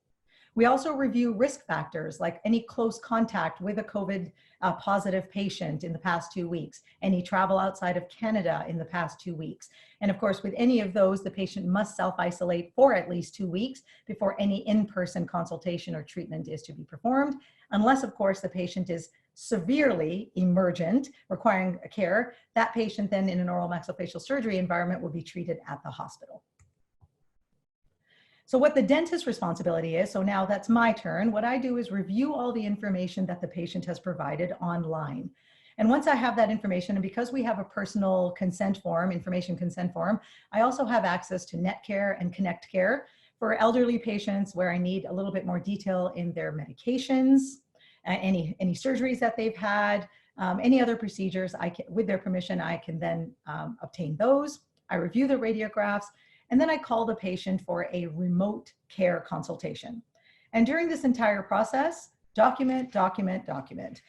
We also review risk factors like any close contact with a COVID positive patient in the past 2 weeks, any travel outside of Canada in the past 2 weeks. And of course, with any of those, the patient must self-isolate for at least 2 weeks before any in-person consultation or treatment is to be performed, unless of course the patient is severely emergent, requiring care. That patient then in an oral maxillofacial surgery environment will be treated at the hospital. So what the dentist's responsibility is, so now that's my turn, what I do is review all the information that the patient has provided online. And once I have that information, and because we have a personal consent form, information consent form, I also have access to NetCare and ConnectCare for elderly patients where I need a little bit more detail in their medications, any surgeries that they've had, any other procedures, with their permission, I can then obtain those. I review the radiographs, and then I call the patient for a remote care consultation. And during this entire process, document, document, document.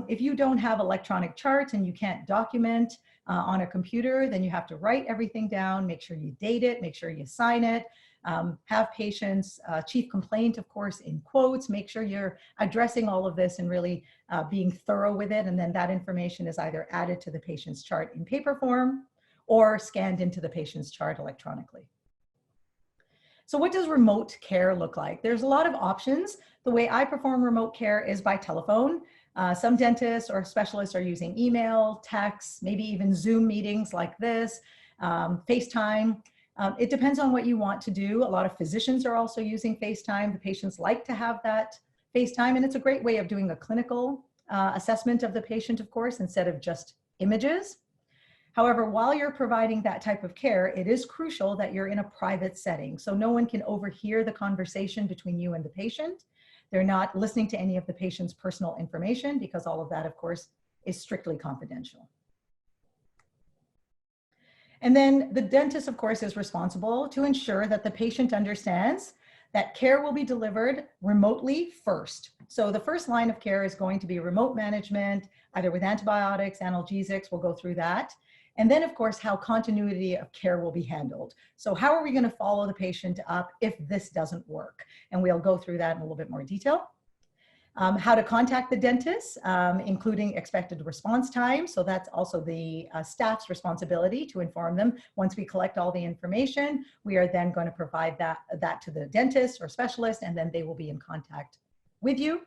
If you don't have electronic charts and you can't document on a computer, then you have to write everything down, make sure you date it, make sure you sign it, have patients' chief complaint, of course, in quotes, make sure you're addressing all of this and really being thorough with it. And then that information is either added to the patient's chart in paper form or scanned into the patient's chart electronically. So what does remote care look like? There's a lot of options. The way I perform remote care is by telephone. Some dentists or specialists are using email, text, maybe even Zoom meetings like this, FaceTime. It depends on what you want to do. A lot of physicians are also using FaceTime. The patients like to have that FaceTime, and it's a great way of doing a clinical assessment of the patient, of course, instead of just images. However, while you're providing that type of care, it is crucial that you're in a private setting. So no one can overhear the conversation between you and the patient. They're not listening to any of the patient's personal information because all of that, of course, is strictly confidential. And then the dentist, of course, is responsible to ensure that the patient understands that care will be delivered remotely first. So the first line of care is going to be remote management, either with antibiotics, analgesics, we'll go through that. And then, of course, how continuity of care will be handled. So how are we going to follow the patient up if this doesn't work? And we'll go through that in a little bit more detail. How to contact the dentist, including expected response time. So that's also the staff's responsibility to inform them. Once we collect all the information, we are then going to provide that to the dentist or specialist, and then they will be in contact with you.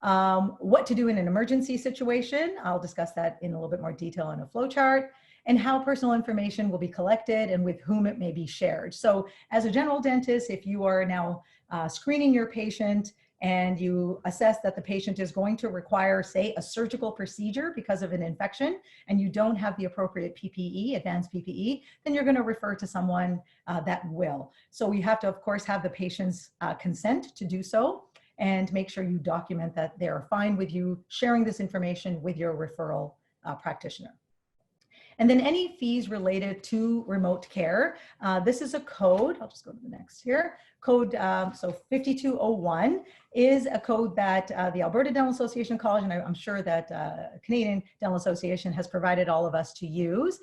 What to do in an emergency situation. I'll discuss that in a little bit more detail in a flowchart, and how personal information will be collected and with whom it may be shared. So as a general dentist, if you are now screening your patient and you assess that the patient is going to require, say, a surgical procedure because of an infection, and you don't have the appropriate PPE, advanced PPE, then you're going to refer to someone that will. So we have to, of course, have the patient's consent to do so, and make sure you document that they are fine with you sharing this information with your referral practitioner. And then any fees related to remote care. This is a code, I'll just go to the next here. Code, so 5201 is a code that the Alberta Dental Association College, and I'm sure that Canadian Dental Association has provided all of us to use.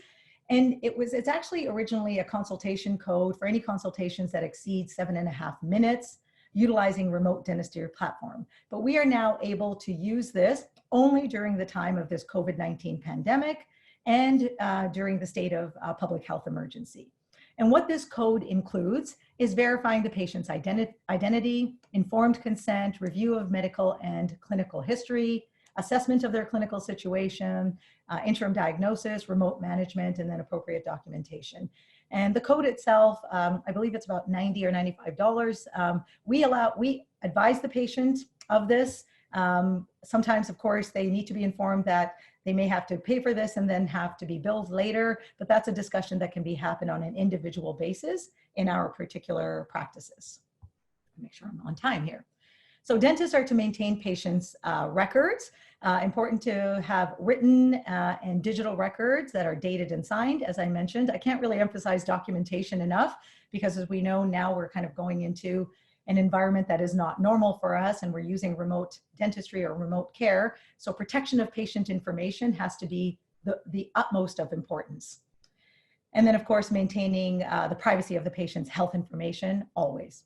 And it's actually originally a consultation code for any consultations that exceed 7.5 minutes, utilizing remote dentistry platform. But we are now able to use this only during the time of this COVID-19 pandemic and during the state of public health emergency. And what this code includes is verifying the patient's identity, informed consent, review of medical and clinical history, assessment of their clinical situation, interim diagnosis, remote management, and then appropriate documentation. And the code itself, I believe it's about $90 or $95. We advise the patient of this. Sometimes, of course, they need to be informed that they may have to pay for this and then have to be billed later, but that's a discussion that can be happen on an individual basis in our particular practices. Make sure I'm on time here. So dentists are to maintain patients' records. Important to have written and digital records that are dated and signed, as I mentioned. I can't really emphasize documentation enough because, as we know, now we're kind of going into an environment that is not normal for us, and we're using remote dentistry or remote care. So protection of patient information has to be the utmost of importance. And then of course, maintaining the privacy of the patient's health information always.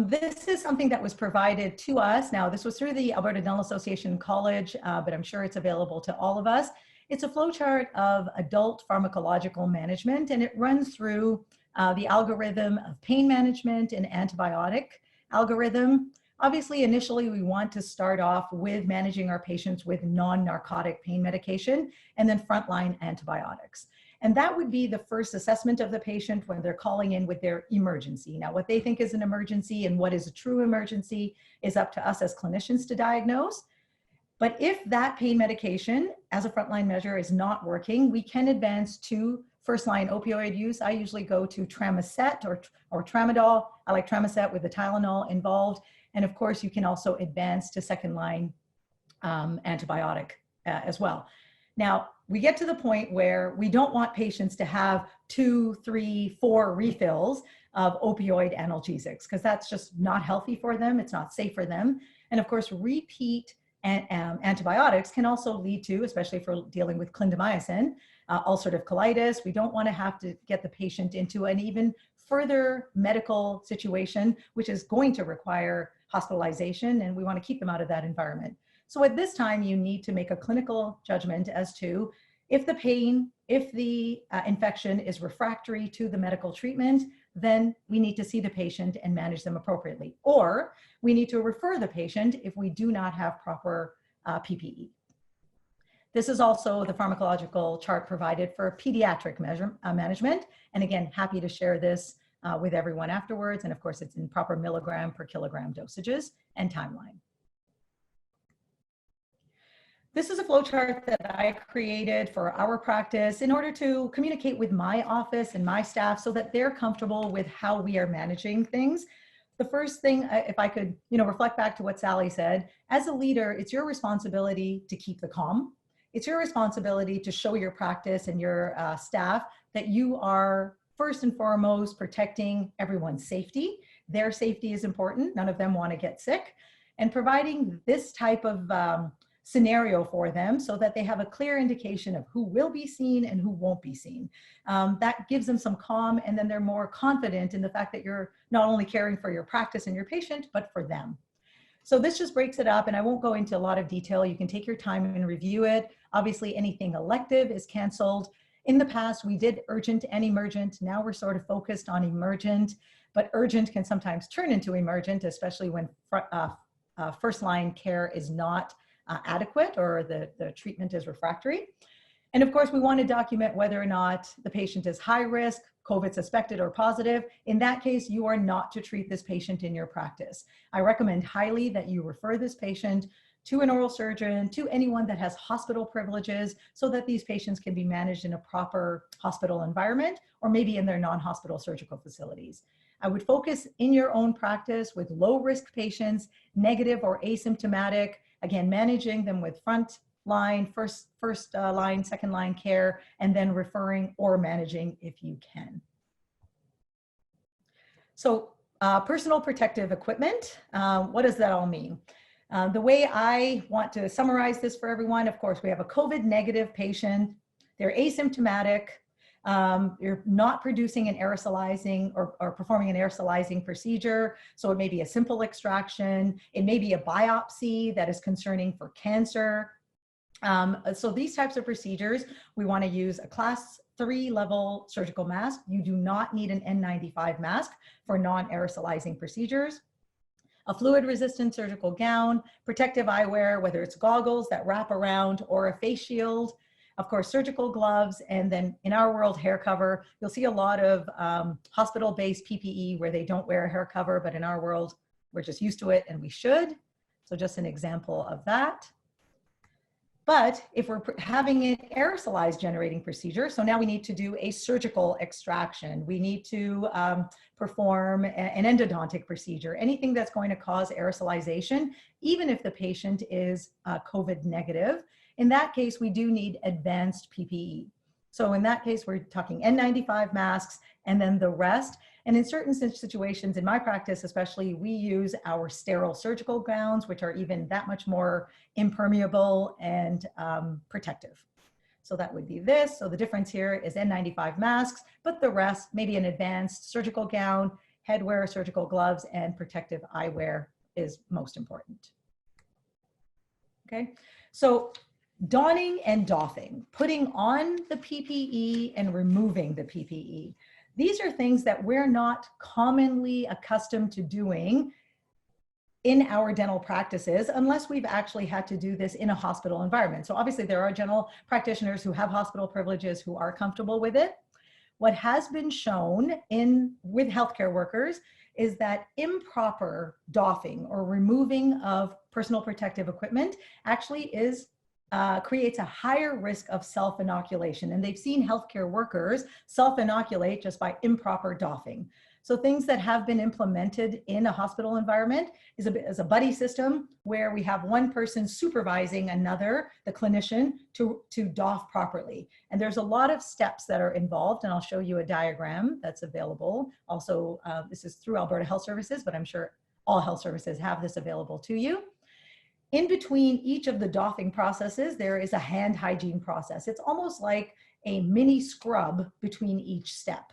This is something that was provided to us. Now, this was through the Alberta Dental Association College, but I'm sure it's available to all of us. It's a flowchart of adult pharmacological management, and it runs through the algorithm of pain management and antibiotic algorithm. Obviously, initially, we want to start off with managing our patients with non-narcotic pain medication and then frontline antibiotics. And that would be the first assessment of the patient when they're calling in with their emergency. Now, what they think is an emergency and what is a true emergency is up to us as clinicians to diagnose. But if that pain medication as a frontline measure is not working, we can advance to first-line opioid use. I usually go to Tramacet or Tramadol. I like Tramacet with the Tylenol involved. And of course, you can also advance to second-line antibiotic as well. Now, we get to the point where we don't want patients to have 2, 3, 4 refills of opioid analgesics, because that's just not healthy for them. It's not safe for them. And of course, repeat antibiotics can also lead to, especially for dealing with clindamycin, ulcerative colitis. We don't want to have to get the patient into an even further medical situation, which is going to require hospitalization, and we want to keep them out of that environment. So at this time, you need to make a clinical judgment as to if the pain, if the infection is refractory to the medical treatment, then we need to see the patient and manage them appropriately. Or we need to refer the patient if we do not have proper PPE. This is also the pharmacological chart provided for pediatric management. And again, happy to share this with everyone afterwards. And of course, it's in proper milligram per kilogram dosages and timeline. This is a flowchart that I created for our practice in order to communicate with my office and my staff so that they're comfortable with how we are managing things. The first thing, if I could, reflect back to what Sally said, as a leader, it's your responsibility to keep the calm. It's your responsibility to show your practice and your staff that you are first and foremost protecting everyone's safety. Their safety is important. None of them want to get sick. And providing this type of scenario for them so that they have a clear indication of who will be seen and who won't be seen. That gives them some calm, and then they're more confident in the fact that you're not only caring for your practice and your patient, but for them. So this just breaks it up, and I won't go into a lot of detail. You can take your time and review it. Obviously, anything elective is canceled. In the past, we did urgent and emergent. Now we're sort of focused on emergent, but urgent can sometimes turn into emergent, especially when first-line care is not adequate or the treatment is refractory. And of course, we want to document whether or not the patient is high risk, COVID suspected or positive. In that case, you are not to treat this patient in your practice. I recommend highly that you refer this patient to an oral surgeon, to anyone that has hospital privileges, so that these patients can be managed in a proper hospital environment, or maybe in their non-hospital surgical facilities. I would focus in your own practice with low-risk patients, negative or asymptomatic, again, managing them with front line, first line, second line care, and then referring or managing if you can. So personal protective equipment, what does that all mean? The way I want to summarize this for everyone, of course, we have a COVID negative patient, they're asymptomatic, you're not producing an aerosolizing or performing an aerosolizing procedure. So it may be a simple extraction. It may be a biopsy that is concerning for cancer. So these types of procedures, we want to use a class 3 level surgical mask. You do not need an N95 mask for non-aerosolizing procedures. A fluid resistant surgical gown, protective eyewear, whether it's goggles that wrap around or a face shield. Of course, surgical gloves, and then in our world, hair cover. You'll see a lot of hospital-based PPE where they don't wear a hair cover, but in our world, we're just used to it and we should. So just an example of that. But if we're having an aerosolized generating procedure, so now we need to do a surgical extraction. We need to perform an endodontic procedure, anything that's going to cause aerosolization, even if the patient is COVID negative. In that case, we do need advanced PPE. So in that case, we're talking N95 masks and then the rest. And in certain situations, in my practice especially, we use our sterile surgical gowns, which are even that much more impermeable and protective. So that would be this. So the difference here is N95 masks, but the rest, maybe an advanced surgical gown, headwear, surgical gloves, and protective eyewear is most important. Okay, so donning and doffing, putting on the PPE and removing the PPE. These are things that we're not commonly accustomed to doing in our dental practices unless we've actually had to do this in a hospital environment. So obviously there are general practitioners who have hospital privileges who are comfortable with it. What has been shown with healthcare workers is that improper doffing or removing of personal protective equipment actually creates a higher risk of self-inoculation. And they've seen healthcare workers self-inoculate just by improper doffing. So things that have been implemented in a hospital environment is a buddy system where we have one person supervising another, the clinician, to doff properly. And there's a lot of steps that are involved, and I'll show you a diagram that's available. Also, this is through Alberta Health Services, but I'm sure all health services have this available to you. In between each of the doffing processes, there is a hand hygiene process. It's almost like a mini scrub between each step.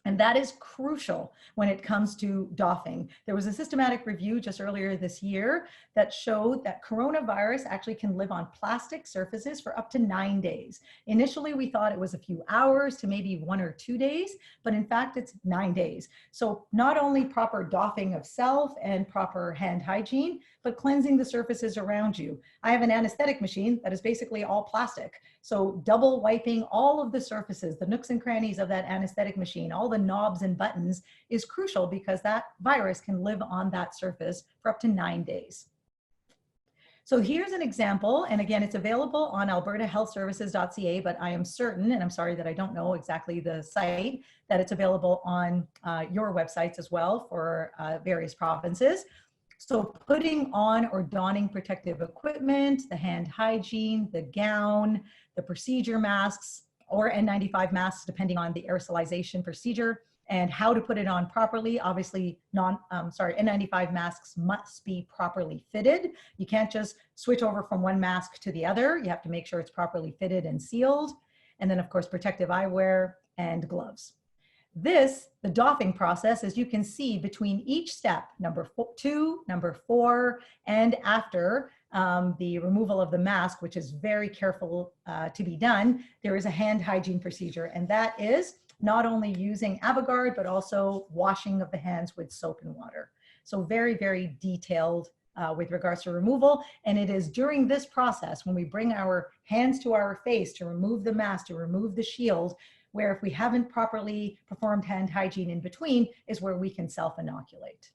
And that is crucial when it comes to doffing. There was a systematic review just earlier this year that showed that coronavirus actually can live on plastic surfaces for up to 9 days. Initially, we thought it was a few hours to maybe 1 or 2 days, but in fact, it's 9 days. So not only proper doffing of self and proper hand hygiene, but cleansing the surfaces around you. I have an anesthetic machine that is basically all plastic. So double wiping all of the surfaces, the nooks and crannies of that anesthetic machine, all the knobs and buttons is crucial because that virus can live on that surface for up to 9 days. So here's an example, and again, it's available on albertahealthservices.ca, but I am certain, and I'm sorry that I don't know exactly the site, that it's available on your websites as well for various provinces. So putting on or donning protective equipment, the hand hygiene, the gown, the procedure masks, or N95 masks, depending on the aerosolization procedure, and how to put it on properly. Obviously, N95 masks must be properly fitted. You can't just switch over from one mask to the other. You have to make sure it's properly fitted and sealed. And then, of course, protective eyewear and gloves. The doffing process, as you can see, between each step, number 2, number 4, and after the removal of the mask, which is very careful to be done, there is a hand hygiene procedure, and that is not only using Avogard, but also washing of the hands with soap and water. So very, very detailed with regards to removal. And it is during this process, when we bring our hands to our face to remove the mask, to remove the shield, where if we haven't properly performed hand hygiene in between, is where we can self-inoculate.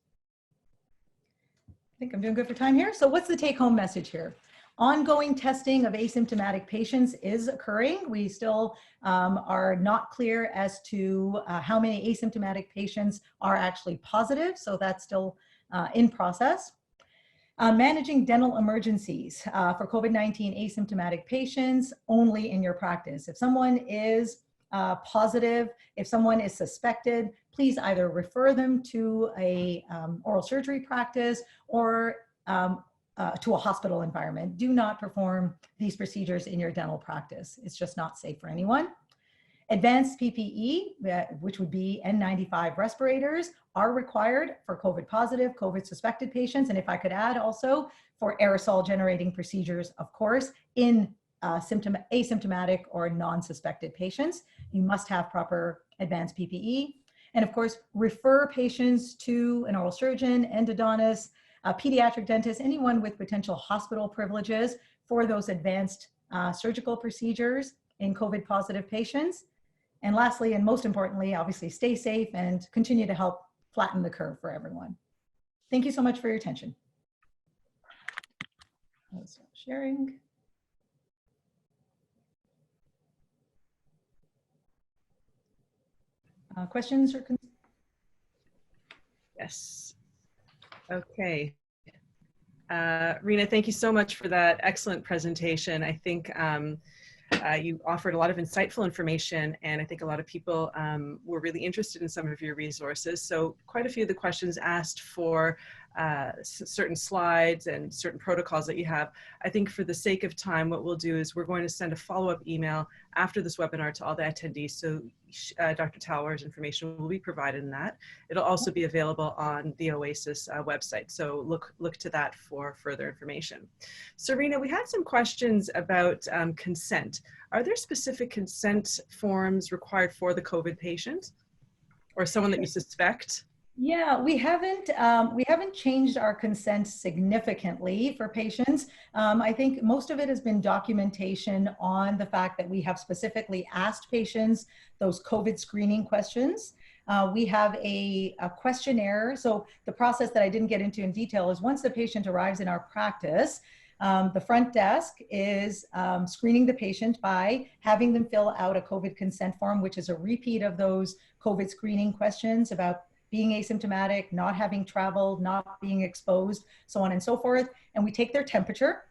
I think I'm doing good for time here. So what's the take-home message here? Ongoing testing of asymptomatic patients is occurring. We still are not clear as to how many asymptomatic patients are actually positive, so that's still in process. Managing dental emergencies for COVID-19 asymptomatic patients only in your practice. If someone is positive, if someone is suspected, please either refer them to a oral surgery practice or to a hospital environment. Do not perform these procedures in your dental practice. It's just not safe for anyone. Advanced PPE, which would be N95 respirators, are required for COVID positive, COVID suspected patients. And if I could add also for aerosol generating procedures, of course, in asymptomatic or non-suspected patients, you must have proper advanced PPE. And of course, refer patients to an oral surgeon, endodontist, a pediatric dentist, anyone with potential hospital privileges for those advanced surgical procedures in COVID positive patients. And lastly, and most importantly, obviously stay safe and continue to help flatten the curve for everyone. Thank you so much for your attention. I'll stop sharing. Questions or concerns? Yes. Okay. Rena, thank you so much for that excellent presentation. I think You offered a lot of insightful information, and I think a lot of people were really interested in some of your resources. So quite a few of the questions asked for certain slides and certain protocols that you have. I think for the sake of time, what we'll do is we're going to send a follow-up email after this webinar to all the attendees. So Dr. Talwar's information will be provided in that. It'll also be available on the Oasis website. So look to that for further information. Serena, we had some questions about consent. Are there specific consent forms required for the COVID patient or someone that you suspect? Yeah, we haven't changed our consent significantly for patients. I think most of it has been documentation on the fact that we have specifically asked patients those COVID screening questions. We have a questionnaire. So the process that I didn't get into in detail is once the patient arrives in our practice, the front desk is screening the patient by having them fill out a COVID consent form, which is a repeat of those COVID screening questions about being asymptomatic, not having traveled, not being exposed, so on and so forth. And we take their temperature.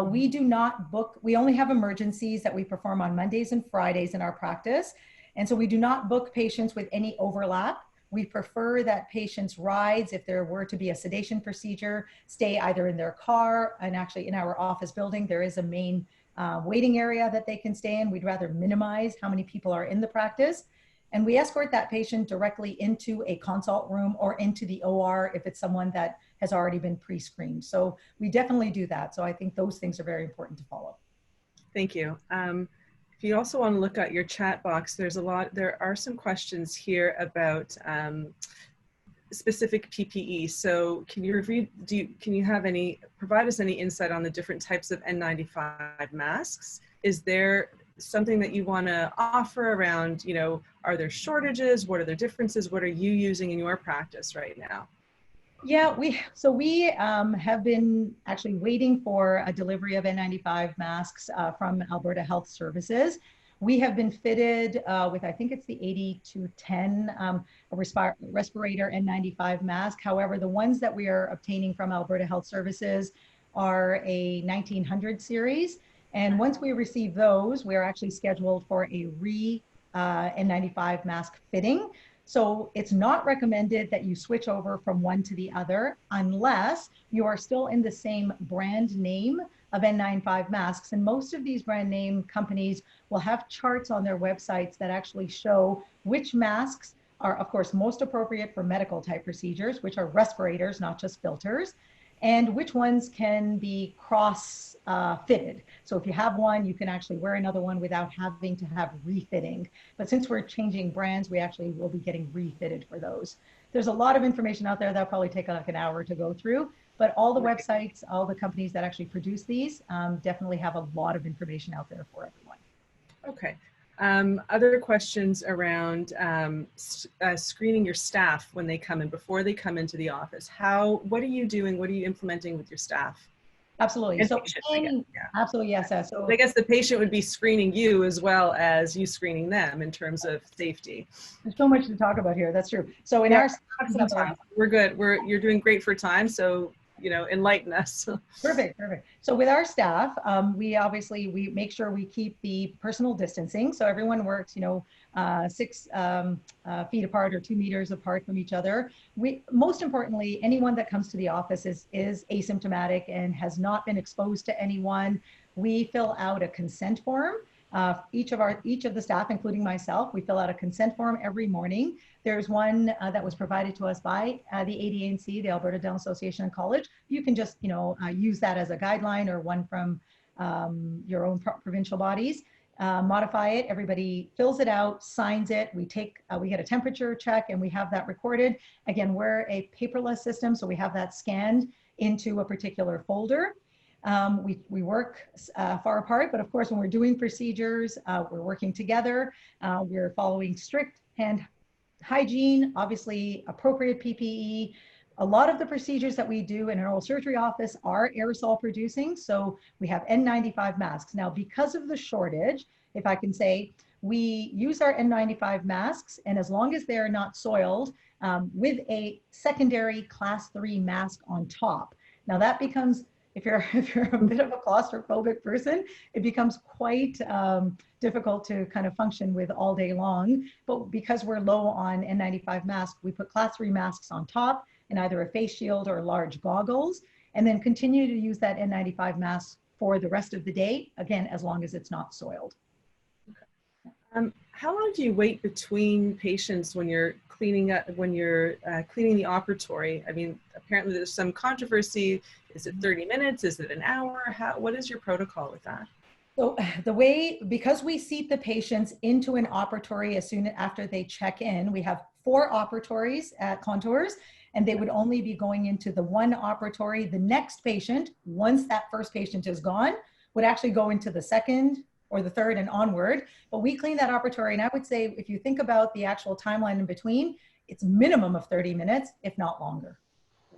We do not book, we only have emergencies that we perform on Mondays and Fridays in our practice. And so we do not book patients with any overlap. We prefer that patients' rides, if there were to be a sedation procedure, stay either in their car, and actually in our office building, there is a main waiting area that they can stay in. We'd rather minimize how many people are in the practice. And we escort that patient directly into a consult room or into the OR if it's someone that has already been pre-screened. So we definitely do that. So I think those things are very important to follow. Thank you. If you also want to look at your chat box, there are some questions here about specific PPE. So can you review, provide us any insight on the different types of N95 masks? Is there something that you want to offer around, are there shortages? What are the differences? What are you using in your practice right now? Yeah, we have been actually waiting for a delivery of N95 masks from Alberta Health Services. We have been fitted with, I think it's the 8210 respirator N95 mask. However, the ones that we are obtaining from Alberta Health Services are a 1900 series. And once we receive those, we're actually scheduled for a N95 mask fitting. So it's not recommended that you switch over from one to the other unless you are still in the same brand name of N95 masks. And most of these brand name companies will have charts on their websites that actually show which masks are, of course, most appropriate for medical type procedures, which are respirators, not just filters, and which ones can be cross fitted. So if you have one, you can actually wear another one without having to have refitting. But since we're changing brands, we actually will be getting refitted for those. There's a lot of information out there that'll probably take like an hour to go through, but all the websites, all the companies that actually produce these definitely have a lot of information out there for everyone. Okay. Other questions around screening your staff when they come in, before they come into the office. What are you doing? What are you implementing with your staff? Absolutely. So patient, absolutely, yes. So I guess the patient would be screening you as well as you screening them in terms of safety. There's so much to talk about here. That's true. So in our time. We're good. You're doing great for time. So enlighten us. Perfect. So with our staff, we make sure we keep the personal distancing. So everyone works, 6 feet apart or 2 meters apart from each other. Most importantly, anyone that comes to the office is asymptomatic and has not been exposed to anyone. We fill out a consent form. Each of the staff, including myself, we fill out a consent form every morning. There's one that was provided to us by the ADA&C, the Alberta Dental Association and College. You can just, use that as a guideline or one from your own provincial bodies. Modify it. Everybody fills it out, signs it. We get a temperature check, and we have that recorded. Again, we're a paperless system, so we have that scanned into a particular folder. We work far apart, but of course, when we're doing procedures, we're working together. We're following strict hand hygiene, obviously appropriate PPE. A lot of the procedures that we do in an oral surgery office are aerosol producing, so we have N95 masks. Now, because of the shortage, if I can say, we use our N95 masks, and as long as they're not soiled, with a secondary class 3 mask on top. Now that becomes if you're a bit of a claustrophobic person, it becomes quite difficult to kind of function with all day long. But because we're low on N95 masks, we put class 3 masks on top and either a face shield or large goggles, and then continue to use that N95 mask for the rest of the day, again, as long as it's not soiled. How long do you wait between patients when you're cleaning up, cleaning the operatory? I mean, apparently there's some controversy. Is it 30 minutes? Is it an hour? What is your protocol with that? So because we seat the patients into an operatory as soon after they check in, we have 4 operatories at Contours, and they would only be going into the one operatory. The next patient, once that first patient is gone, would actually go into the second or the third and onward. But we clean that operatory, and I would say if you think about the actual timeline in between, it's minimum of 30 minutes, if not longer.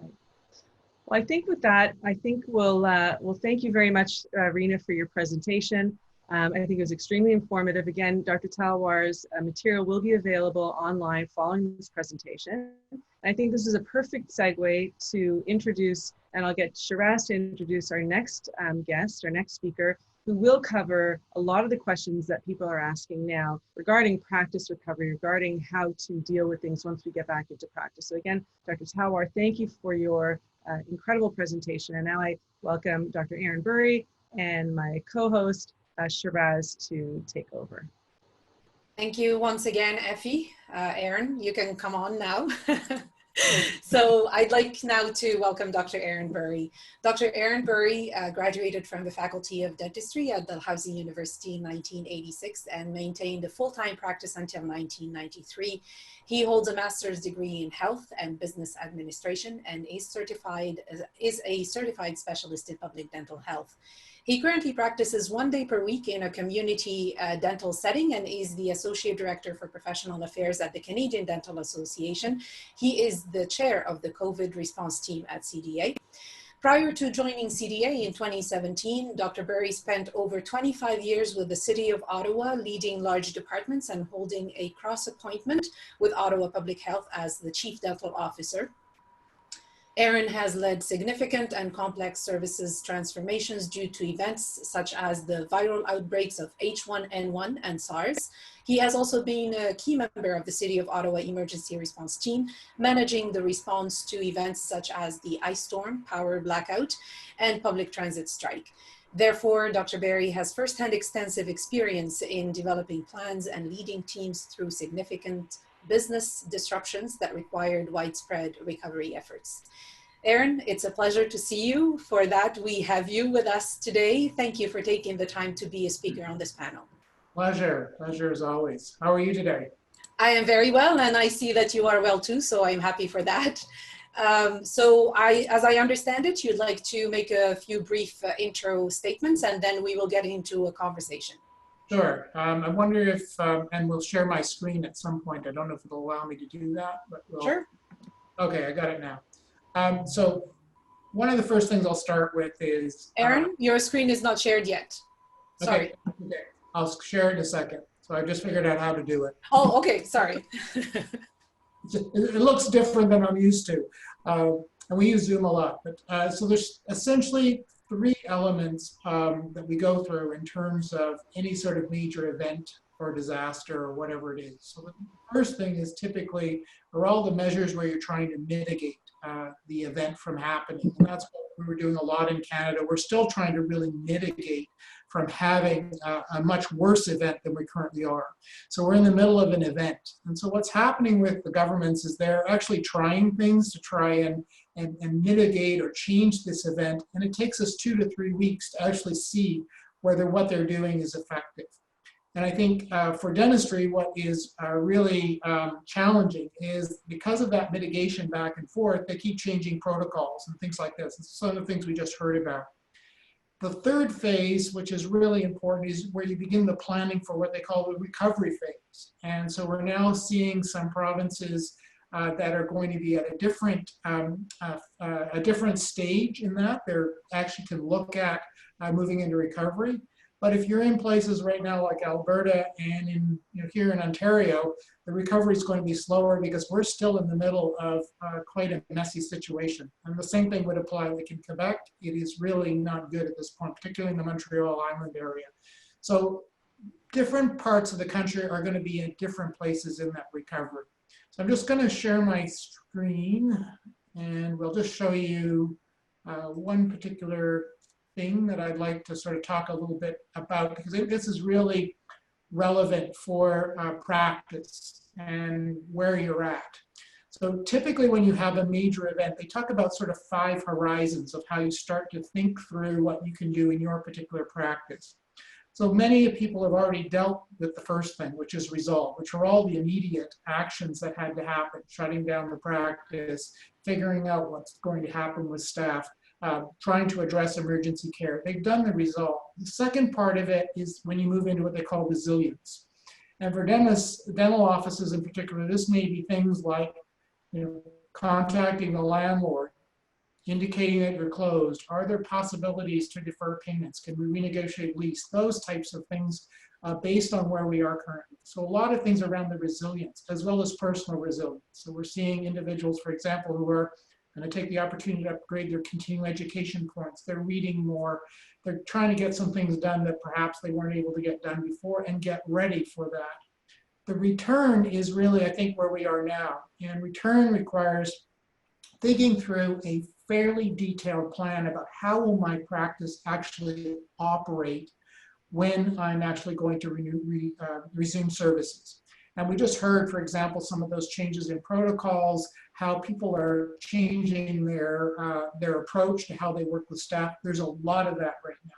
Well, I think with that, I think we'll thank you very much, Rena, for your presentation. I think it was extremely informative. Again, Dr. Talwar's material will be available online following this presentation. I think this is a perfect segue to introduce, and I'll get Shiraz to introduce our next guest, our next speaker, who will cover a lot of the questions that people are asking now regarding practice recovery, regarding how to deal with things once we get back into practice. So again, Dr. Talwar, thank you for your incredible presentation. And now I welcome Dr. Erin Burry and my co-host, Shiraz, to take over. Thank you once again, Effie. Erin, you can come on now. So I'd like now to welcome Dr. Erin Burry. Dr. Erin Burry graduated from the Faculty of Dentistry at Dalhousie University in 1986 and maintained a full-time practice until 1993. He holds a master's degree in health and business administration and is a certified specialist in public dental health. He currently practices 1 day per week in a community dental setting and is the Associate Director for Professional Affairs at the Canadian Dental Association. He is the chair of the COVID response team at CDA. Prior to joining CDA in 2017, Dr. Burry spent over 25 years with the City of Ottawa, leading large departments and holding a cross appointment with Ottawa Public Health as the Chief Dental Officer. Erin has led significant and complex services transformations due to events such as the viral outbreaks of H1N1 and SARS. He has also been a key member of the City of Ottawa Emergency Response Team, managing the response to events such as the ice storm, power blackout, and public transit strike. Therefore, Dr. Burry has firsthand extensive experience in developing plans and leading teams through significant business disruptions that required widespread recovery efforts. Erin, it's a pleasure to see you. For that, we have you with us today. Thank you for taking the time to be a speaker on this panel. Pleasure as always. How are you today? I am very well, and I see that you are well too, so I'm happy for that. As I understand it, you'd like to make a few brief intro statements, and then we will get into a conversation. Sure. I wonder if, and we'll share my screen at some point. I don't know if it'll allow me to do that, but we'll. Sure. Okay, I got it now. So one of the first things I'll start with is. Erin, your screen is not shared yet. Sorry. Okay, I'll share it in a second. So I just figured out how to do it. Oh, okay, sorry. It looks different than I'm used to. And we use Zoom a lot. But so there's essentially 3 elements that we go through in terms of any sort of major event or disaster or whatever it is. So the first thing is typically are all the measures where you're trying to mitigate the event from happening. And that's what we were doing a lot in Canada. We're still trying to really mitigate from having a much worse event than we currently are. So we're in the middle of an event. And so what's happening with the governments is they're actually trying things to try and mitigate or change this event. And it takes us 2 to 3 weeks to actually see whether what they're doing is effective. And I think for dentistry, what is really challenging is because of that mitigation back and forth, they keep changing protocols and things like this. It's some of the things we just heard about. The third phase, which is really important, is where you begin the planning for what they call the recovery phase. And so we're now seeing some provinces that are going to be at a different stage in that. They're actually can look at moving into recovery. But if you're in places right now like Alberta and in, here in Ontario, the recovery is going to be slower because we're still in the middle of quite a messy situation. And the same thing would apply like in Quebec. It is really not good at this point, particularly in the Montreal Island area. So different parts of the country are going to be at different places in that recovery. So I'm just going to share my screen and we'll just show you one particular thing that I'd like to sort of talk a little bit about, because this is really relevant for practice and where you're at. So typically when you have a major event, they talk about sort of 5 horizons of how you start to think through what you can do in your particular practice. So many people have already dealt with the first thing, which is resolve, which are all the immediate actions that had to happen, shutting down the practice, figuring out what's going to happen with staff, trying to address emergency care. They've done the resolve. The second part of it is when you move into what they call resilience. And for dental offices in particular, this may be things like, contacting the landlord, indicating that you're closed. Are there possibilities to defer payments? Can we renegotiate lease? Those types of things based on where we are currently. So a lot of things around the resilience as well as personal resilience. So we're seeing individuals, for example, who are going to take the opportunity to upgrade their continuing education points. They're reading more. They're trying to get some things done that perhaps they weren't able to get done before and get ready for that. The return is really, I think, where we are now. And return requires thinking through a fairly detailed plan about how will my practice actually operate when I'm actually going to resume services. And we just heard, for example, some of those changes in protocols, how people are changing their approach to how they work with staff. There's a lot of that right now.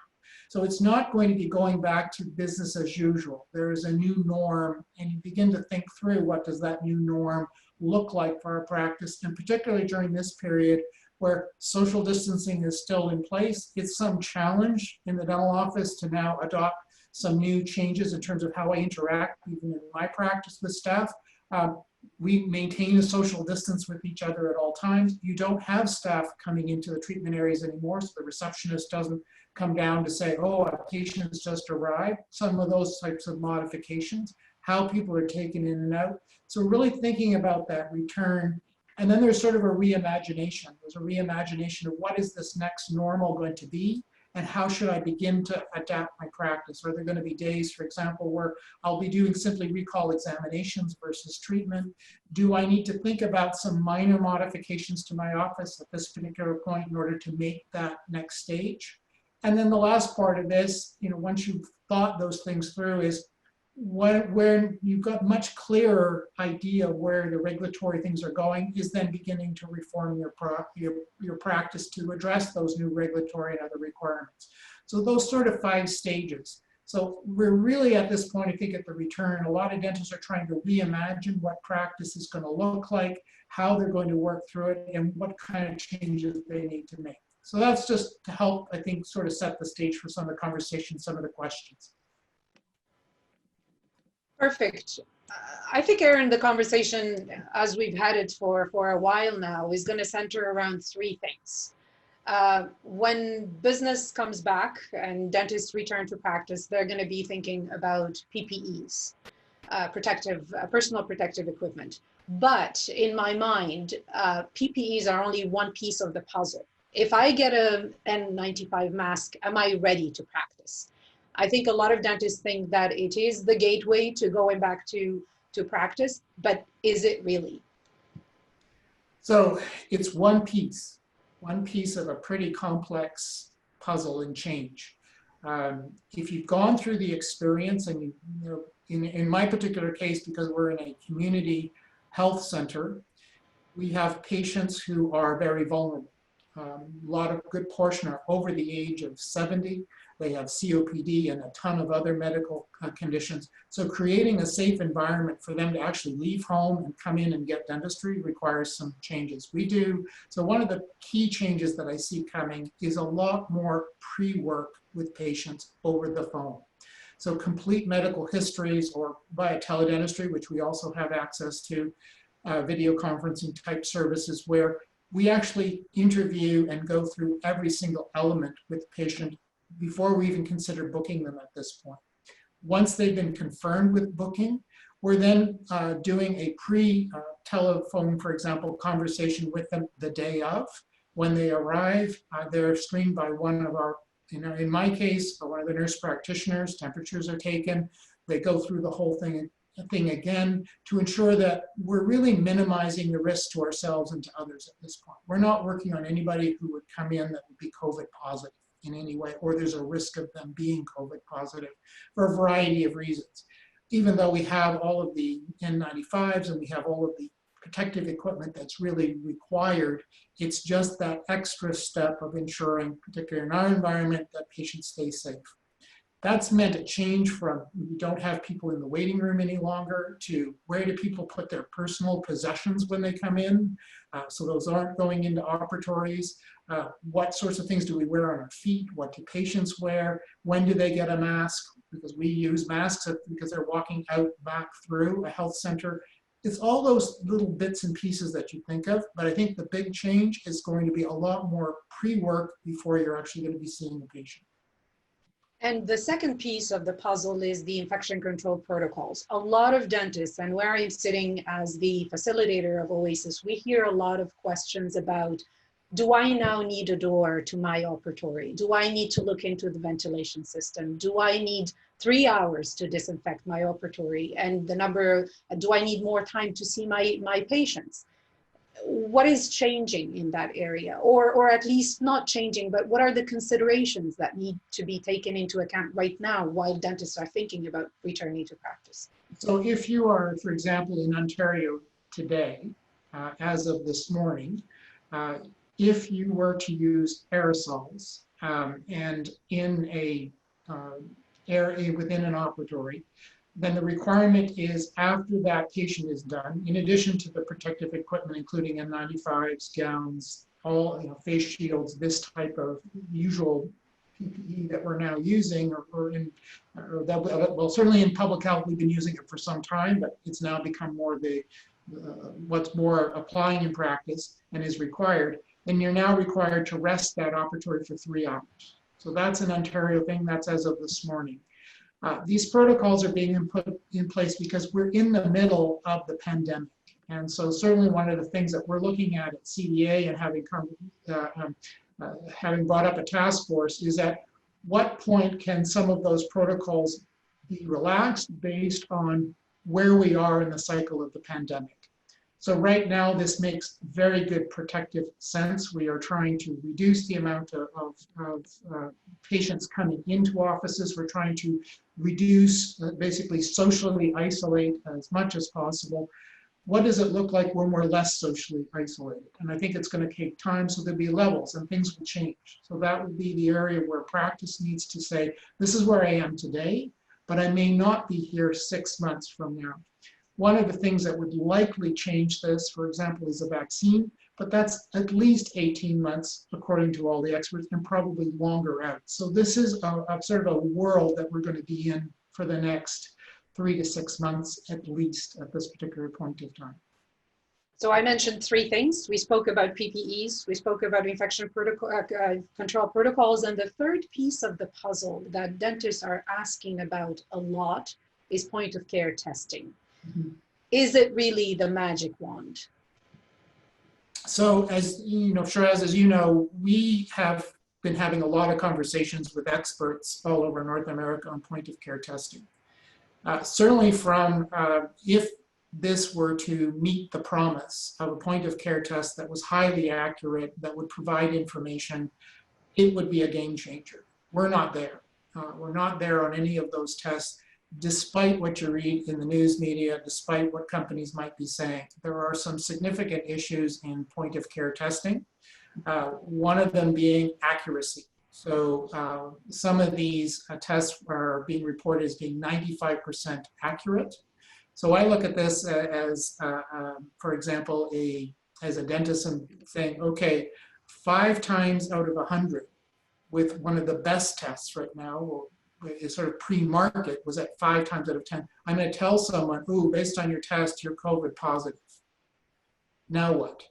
So it's not going to be going back to business as usual. There is a new norm, and you begin to think through what does that new norm look like for our practice, and particularly during this period where social distancing is still in place. It's some challenge in the dental office to now adopt some new changes in terms of how I interact even in my practice with staff. We maintain a social distance with each other at all times. You don't have staff coming into the treatment areas anymore, so the receptionist doesn't come down to say, oh, a patient's just arrived. Some of those types of modifications, how people are taken in and out. So really thinking about that return. And then there's sort of a reimagination. There's a reimagination of what is this next normal going to be, and how should I begin to adapt my practice? Are there going to be days, for example, where I'll be doing simply recall examinations versus treatment? Do I need to think about some minor modifications to my office at this particular point in order to make that next stage? And then the last part of this, once you've thought those things through, is when you've got much clearer idea of where the regulatory things are going, is then beginning to reform your practice to address those new regulatory and other requirements. So those sort of 5 stages. So we're really at this point, I think, at the return. A lot of dentists are trying to reimagine what practice is going to look like, how they're going to work through it, and what kind of changes they need to make. So that's just to help, I think, sort of set the stage for some of the conversation, some of the questions. Perfect. I think, Erin, the conversation, as we've had it for a while now, is going to center around 3 things. When business comes back and dentists return to practice, they're going to be thinking about PPEs, personal protective equipment. But in my mind, PPEs are only one piece of the puzzle. If I get an N95 mask, am I ready to practice? I think a lot of dentists think that it is the gateway to going back to practice, but is it really? So it's one piece of a pretty complex puzzle and change. If you've gone through the experience, and in my particular case, because we're in a community health center, we have patients who are very vulnerable. A good portion are over the age of 70. They have COPD and a ton of other medical conditions. So creating a safe environment for them to actually leave home and come in and get dentistry requires some changes. We do. So one of the key changes that I see coming is a lot more pre-work with patients over the phone. So complete medical histories, or via teledentistry, which we also have access to, video conferencing type services, where we actually interview and go through every single element with the patient before we even consider booking them at this point. Once they've been confirmed with booking, we're then doing a pre-telephone, for example, conversation with them the day of. When they arrive, they're screened by one of our, in my case, one of the nurse practitioners. Temperatures are taken. They go through the whole thing again to ensure that we're really minimizing the risk to ourselves and to others at this point. We're not working on anybody who would come in that would be COVID positive in any way, or there's a risk of them being COVID positive for a variety of reasons. Even though we have all of the N95s and we have all of the protective equipment that's really required, it's just that extra step of ensuring, particularly in our environment, that patients stay safe. That's meant a change from we don't have people in the waiting room any longer to where do people put their personal possessions when they come in, so those aren't going into operatories. What sorts of things do we wear on our feet? What do patients wear? When do they get a mask? Because we use masks because they're walking out back through a health center. It's all those little bits and pieces that you think of, but I think the big change is going to be a lot more pre-work before you're actually going to be seeing the patient. And the second piece of the puzzle is the infection control protocols. A lot of dentists, and where I'm sitting as the facilitator of Oasis, we hear a lot of questions about, do I now need a door to my operatory? Do I need to look into the ventilation system? Do I need 3 hours to disinfect my operatory? And do I need more time to see my patients? What is changing in that area? Or at least not changing, but what are the considerations that need to be taken into account right now while dentists are thinking about returning to practice? So if you are, for example, in Ontario today, as of this morning, if you were to use aerosols and in a area within an operatory, then the requirement is after that patient is done, in addition to the protective equipment, including N95s, gowns, all face shields, this type of usual PPE that we're now using, well, certainly in public health, we've been using it for some time, but it's now become more what's more applying in practice and is required. And you're now required to rest that operatory for 3 hours. So that's an Ontario thing. That's as of this morning. These protocols are being put in place because we're in the middle of the pandemic. And so certainly one of the things that we're looking at CDA and having brought up a task force is at what point can some of those protocols be relaxed based on where we are in the cycle of the pandemic. So right now, this makes very good protective sense. We are trying to reduce the amount of patients coming into offices. We're trying to reduce, basically socially isolate as much as possible. What does it look like when we're less socially isolated? And I think it's going to take time, so there'll be levels and things will change. So that would be the area where practice needs to say, this is where I am today, but I may not be here 6 months from now. One of the things that would likely change this, for example, is a vaccine, but that's at least 18 months, according to all the experts, and probably longer out. So this is a sort of a world that we're going to be in for the next 3 to 6 months, at least at this particular point of time. So I mentioned 3 things. We spoke about PPEs, we spoke about infection control protocols, and the third piece of the puzzle that dentists are asking about a lot is point of care testing. Mm-hmm. Is it really the magic wand? So as you know, Shiraz, as you know, we have been having a lot of conversations with experts all over North America on point of care testing. Certainly from, if this were to meet the promise of a point of care test that was highly accurate, that would provide information, it would be a game changer. We're not there. We're not there on any of those tests, despite what you read in the news media, despite what companies might be saying. There are some significant issues in point of care testing, one of them being accuracy. So some of these tests are being reported as being 95% accurate. So I look at this as, for example, as a dentist and saying, okay, 5 times out of 100 with one of the best tests right now, is sort of pre-market, was at 5 times out of 10. I'm going to tell someone, ooh, based on your test, you're COVID positive. Now what?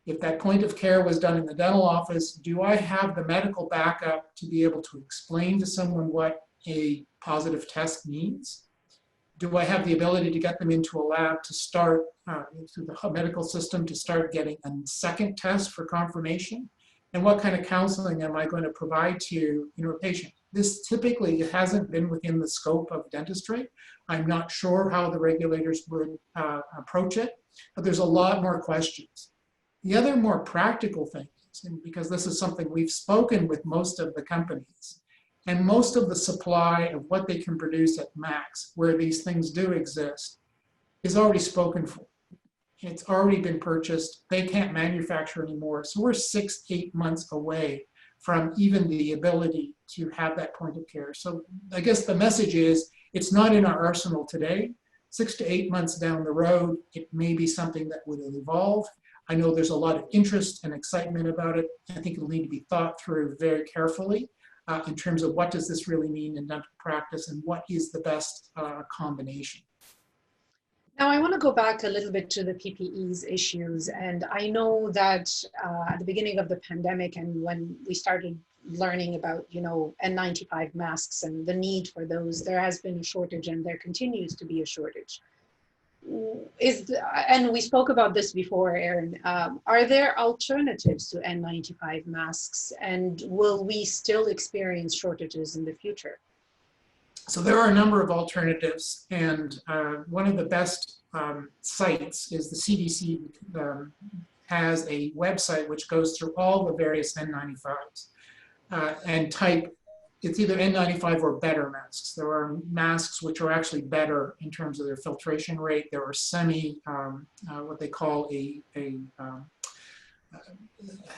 If that point of care was done in the dental office, do I have the medical backup to be able to explain to someone what a positive test means? Do I have the ability to get them into a lab to start, through the medical system, to start getting a second test for confirmation? And what kind of counseling am I going to provide to a patient? This typically hasn't been within the scope of dentistry. I'm not sure how the regulators would approach it, but there's a lot more questions. The other more practical thing is, and because this is something we've spoken with most of the companies, and most of the supply of what they can produce at max, where these things do exist, is already spoken for. It's already been purchased. They can't manufacture anymore. So we're 6 to 8 months away from even the ability to have that point of care. So I guess the message is, it's not in our arsenal today. 6 to 8 months down the road, it may be something that would evolve. I know there's a lot of interest and excitement about it. I think it'll need to be thought through very carefully in terms of what does this really mean in dental practice and what is the best combination. Now, I want to go back a little bit to the PPEs issues. And I know that at the beginning of the pandemic and when we started learning about, N95 masks and the need for those, there has been a shortage and there continues to be a shortage. And we spoke about this before, Erin, are there alternatives to N95 masks, and will we still experience shortages in the future? So there are a number of alternatives, and one of the best sites is the CDC has a website which goes through all the various N95s and type. It's either N95 or better masks. There are masks which are actually better in terms of their filtration rate. There are what they call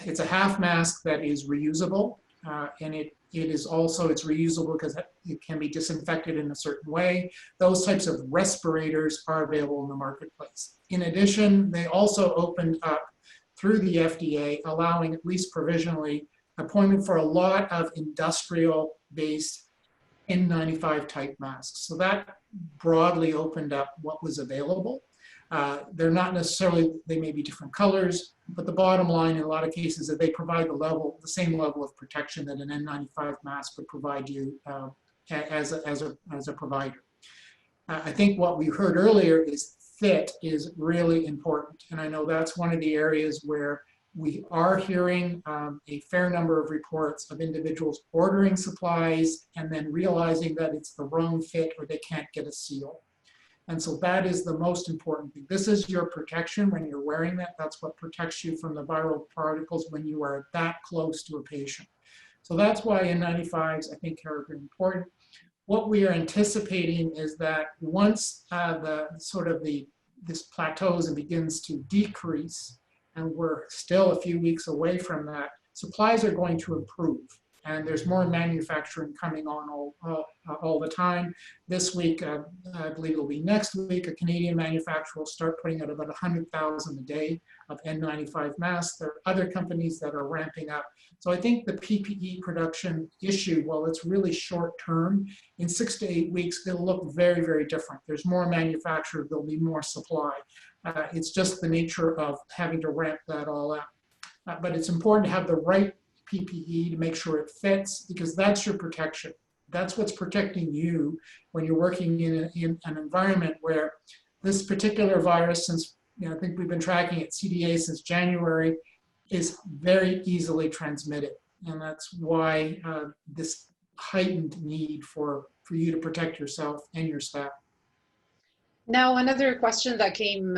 it's a half mask that is reusable, and it's reusable because it can be disinfected in a certain way. Those types of respirators are available in the marketplace. In addition, they also opened up through the FDA, allowing, at least provisionally, appointment for a lot of industrial-based N95 type masks. So that broadly opened up what was available. They're not necessarily, they may be different colors, but the bottom line in a lot of cases is that they provide the same level of protection that an N95 mask would provide you as a provider. I think what we heard earlier is fit is really important. And I know that's one of the areas where we are hearing a fair number of reports of individuals ordering supplies and then realizing that it's the wrong fit or they can't get a seal. And so that is the most important thing. This is your protection when you're wearing that. That's what protects you from the viral particles when you are that close to a patient. So that's why N95s, I think, are very important. What we are anticipating is that once this plateaus and begins to decrease, and we're still a few weeks away from that, supplies are going to improve. And there's more manufacturing coming on all the time. This week, I believe it'll be next week, a Canadian manufacturer will start putting out about 100,000 a day of N95 masks. There are other companies that are ramping up. So I think the PPE production issue, while it's really short term, in 6 to 8 weeks, it'll look very, very different. There's more manufacturer, there'll be more supply. It's just the nature of having to ramp that all up. But it's important to have the right PPE to make sure it fits, because that's your protection. That's what's protecting you when you're working in an environment where this particular virus, since I think we've been tracking it, CDA, since January, is very easily transmitted. And that's why this heightened need for you to protect yourself and your staff. Now, another question that came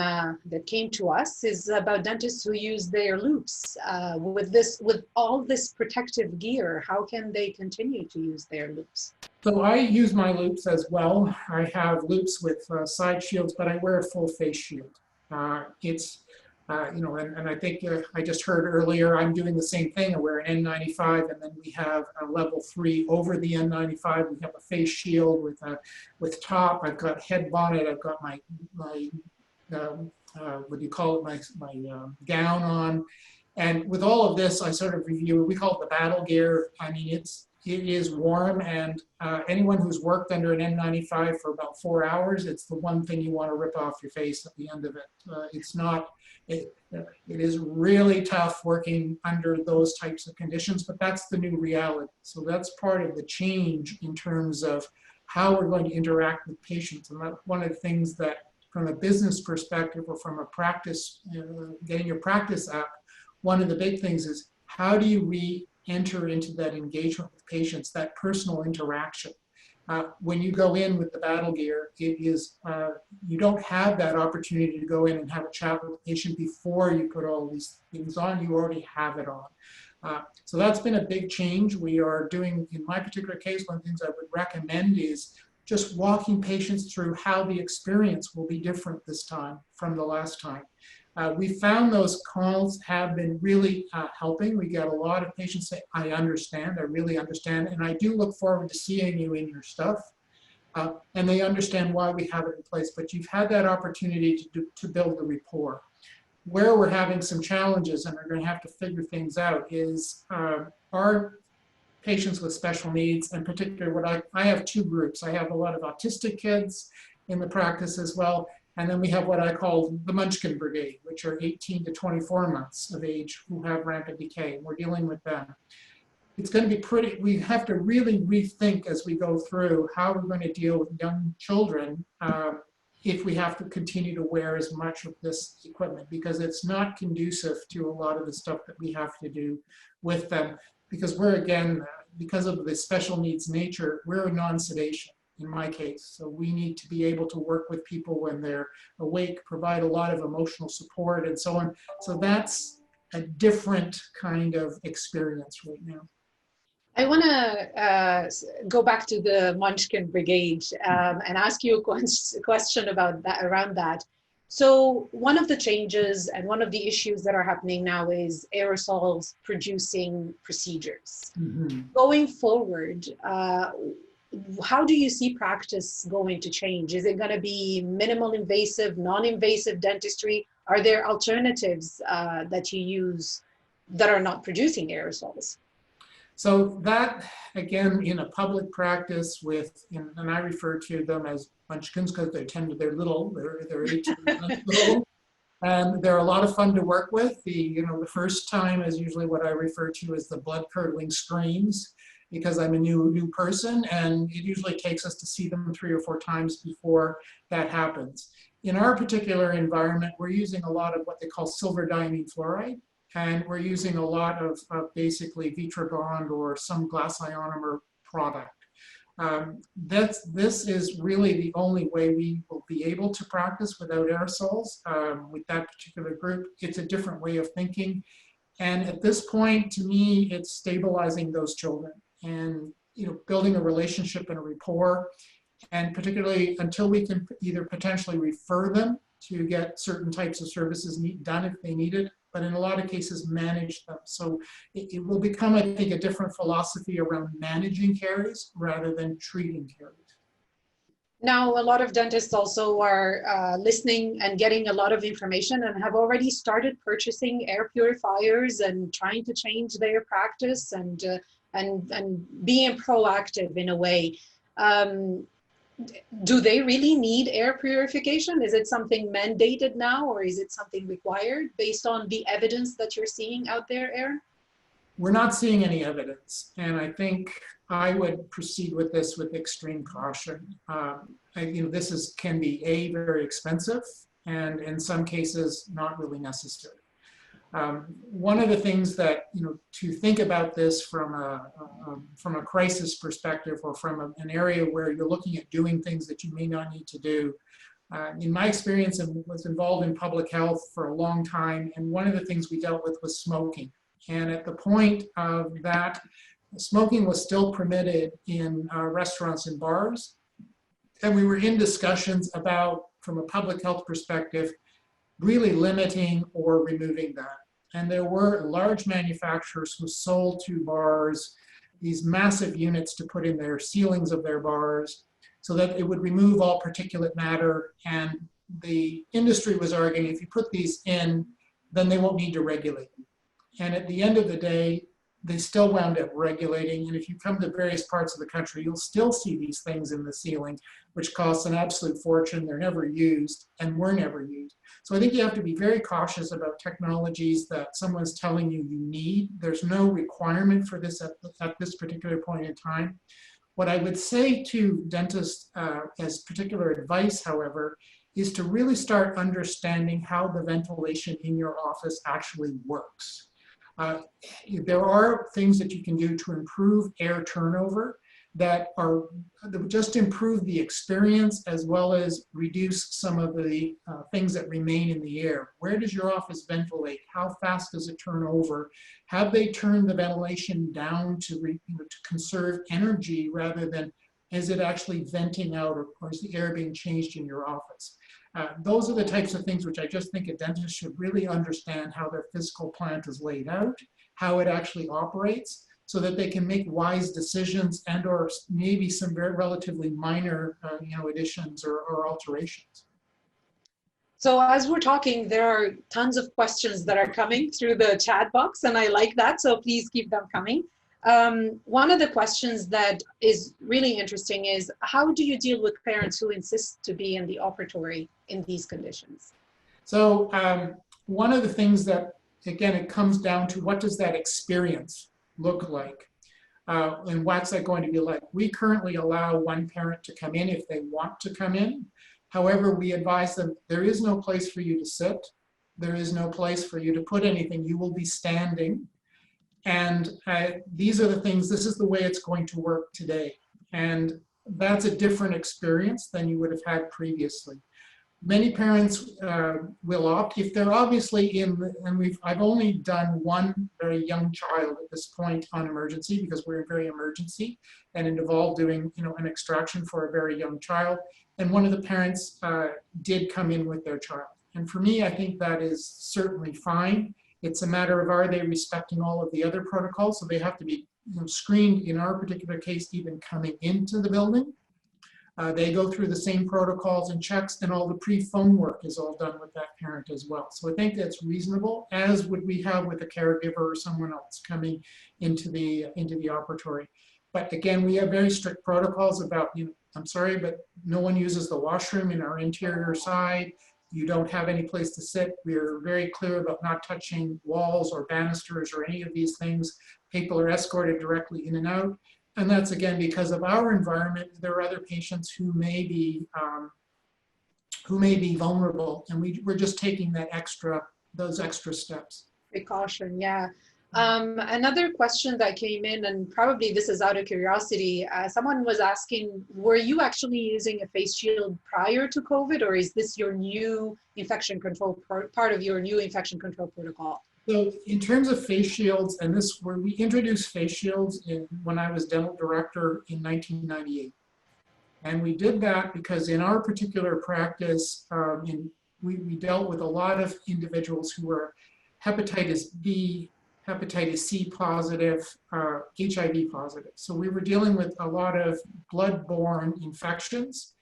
to us is about dentists who use their loupes. With all this protective gear, how can they continue to use their loupes? So I use my loupes as well. I have loupes with side shields, but I wear a full face shield. And I think I just heard earlier, I'm doing the same thing. I wear an N95, and then we have a level 3 over the N95. We have a face shield with top. I've got head bonnet. I've got my what do you call it? My gown on. And with all of this, I sort of review. We call it the battle gear. I mean, it is warm, and anyone who's worked under an N95 for about 4 hours, it's the one thing you want to rip off your face at the end of it. It's not, it is really tough working under those types of conditions, but that's the new reality. So that's part of the change in terms of how we're going to interact with patients. And that's one of the things that, from a business perspective or from a practice, getting your practice up, one of the big things is, how do you enter into that engagement with patients, that personal interaction? When you go in with the battle gear, it is, you don't have that opportunity to go in and have a chat with the patient before you put all these things on. You already have it on. So that's been a big change. We are doing, in my particular case, one of the things I would recommend is just walking patients through how the experience will be different this time from the last time. We found those calls have been really helping. We get a lot of patients say, I understand, I really understand, and I do look forward to seeing you in your stuff. And they understand why we have it in place, but you've had that opportunity to build the rapport. Where we're having some challenges and are going to have to figure things out is our patients with special needs, and particularly I have two groups. I have a lot of autistic kids in the practice as well. And then we have what I call the Munchkin Brigade, which are 18 to 24 months of age who have rampant decay. And we're dealing with them. It's going to be we have to really rethink as we go through how we're going to deal with young children if we have to continue to wear as much of this equipment, because it's not conducive to a lot of the stuff that we have to do with them. Because we're, again, because of the special needs nature, we're a non-sedation. In my case. So we need to be able to work with people when they're awake, provide a lot of emotional support and so on. So that's a different kind of experience right now. I want to go back to the Munchkin Brigade and ask you a question about that, around that. So one of the changes and one of the issues that are happening now is aerosols producing procedures. Mm-hmm. Going forward, how do you see practice going to change? Is it going to be minimal invasive, non-invasive dentistry? Are there alternatives that you use that are not producing aerosols? So that, again, in a public practice with, and I refer to them as munchkins because they're little, they're 18 months little. And they're a lot of fun to work with. The first time is usually what I refer to as the blood-curdling screams, because I'm a new person, and it usually takes us to see them 3 or 4 times before that happens. In our particular environment, we're using a lot of what they call silver diamine fluoride, and we're using a lot of basically Vitrabond or some glass ionomer product. This is really the only way we will be able to practice without aerosols with that particular group. It's a different way of thinking. And at this point, to me, it's stabilizing those children and building a relationship and a rapport, and particularly until we can either potentially refer them to get certain types of services done if they need it, but in a lot of cases manage them. So it will become, I think, a different philosophy around managing caries rather than treating caries. Now, a lot of dentists also are listening and getting a lot of information and have already started purchasing air purifiers and trying to change their practice and being proactive in a way. Do they really need air purification? Is it something mandated now, or is it something required based on the evidence that you're seeing out there, Aaron? We're not seeing any evidence, and I think I would proceed with this with extreme caution. This can be very expensive, and in some cases not really necessary. One of the things that, to think about this from a crisis perspective, or from an area where you're looking at doing things that you may not need to do. In my experience, I was involved in public health for a long time, and one of the things we dealt with was smoking. And at the point of that, smoking was still permitted in restaurants and bars. And we were in discussions about, from a public health perspective, really limiting or removing that. And there were large manufacturers who sold to bars these massive units to put in their ceilings of their bars so that it would remove all particulate matter. And the industry was arguing, if you put these in, then they won't need to regulate. And at the end of the day, they still wound up regulating. And if you come to various parts of the country, you'll still see these things in the ceiling, which costs an absolute fortune. They're never used and were never used. So I think you have to be very cautious about technologies that someone's telling you you need. There's no requirement for this at this particular point in time. What I would say to dentists as particular advice, however, is to really start understanding how the ventilation in your office actually works. There are things that you can do to improve air turnover that would just improve the experience as well as reduce some of the things that remain in the air. Where does your office ventilate? How fast does it turn over? Have they turned the ventilation down to conserve energy rather than is it actually venting out, or is the air being changed in your office? Those are the types of things which I just think a dentist should really understand how their physical plant is laid out, how it actually operates, so that they can make wise decisions and or maybe some very relatively minor additions or alterations. So as we're talking, there are tons of questions that are coming through the chat box, and I like that, so please keep them coming. One of the questions that is really interesting is, how do you deal with parents who insist to be in the operatory in these conditions? So one of the things that, again, it comes down to what does that experience look like? And what's that going to be like? We currently allow one parent to come in if they want to come in. However, we advise them, there is no place for you to sit. There is no place for you to put anything. You will be standing. And these are the things, this is the way it's going to work today. And that's a different experience than you would have had previously. Many parents will opt, if they're obviously I've only done one very young child at this point on emergency because we're in very emergency, and it involved doing an extraction for a very young child. And one of the parents did come in with their child. And for me, I think that is certainly fine. It's a matter of, are they respecting all of the other protocols? So they have to be screened, in our particular case, even coming into the building. They go through the same protocols and checks, and all the pre-phone work is all done with that parent as well. So I think that's reasonable, as would we have with a caregiver or someone else coming into the operatory. But again, we have very strict protocols about, I'm sorry, but no one uses the washroom in our interior side. You don't have any place to sit. We're very clear about not touching walls or banisters or any of these things. People are escorted directly in and out. And that's, again, because of our environment. There are other patients who may be vulnerable, and we're just taking those extra steps. Precaution, yeah. Another question that came in, and probably this is out of curiosity, someone was asking, were you actually using a face shield prior to COVID, or is this your new infection control, part of your new infection control protocol? So in terms of face shields, and we introduced face shields when I was dental director in 1998. And we did that because in our particular practice, we dealt with a lot of individuals who were hepatitis B, hepatitis C positive, HIV positive. So we were dealing with a lot of blood-borne infections.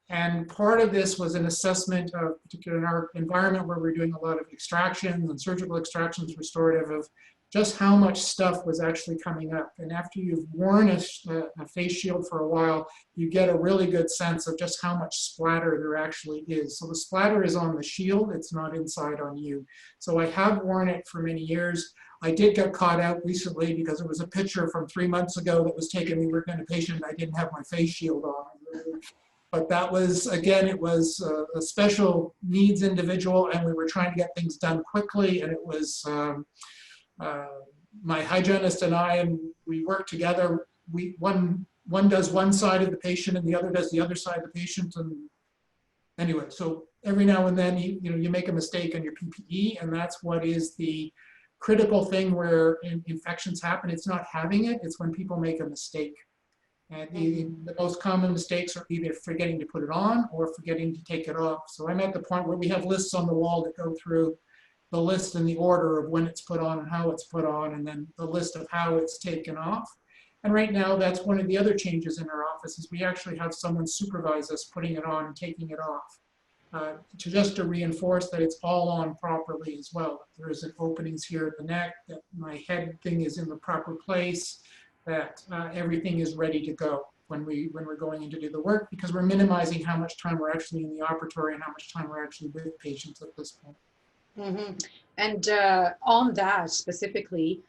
And part of this was an assessment of, particularly in our environment where we're doing a lot of extractions and surgical extractions, restorative, of just how much stuff was actually coming up. And after you've worn a face shield for a while, you get a really good sense of just how much splatter there actually is. So the splatter is on the shield, it's not inside on you. So I have worn it for many years. I did get caught out recently because it was a picture from 3 months ago that was taken. We worked on a patient and I didn't have my face shield on. But that was, again, it was a special needs individual, and we were trying to get things done quickly, and it was my hygienist and I, and we work together. One does one side of the patient and the other does the other side of the patient. And anyway, so every now and then you make a mistake on your PPE, and that's what is the critical thing where infections happen. It's not having it, it's when people make a mistake. And the most common mistakes are either forgetting to put it on or forgetting to take it off. So I'm at the point where we have lists on the wall that go through the list in the order of when it's put on and how it's put on, and then the list of how it's taken off. And right now, that's one of the other changes in our office is we actually have someone supervise us putting it on and taking it off. to reinforce that it's all on properly as well. There isn't openings here at the neck, that my head thing is in the proper place, that everything is ready to go when we're going in to do the work, because we're minimizing how much time we're actually in the operatory and how much time we're actually with patients at this point. Mm-hmm. And on that specifically,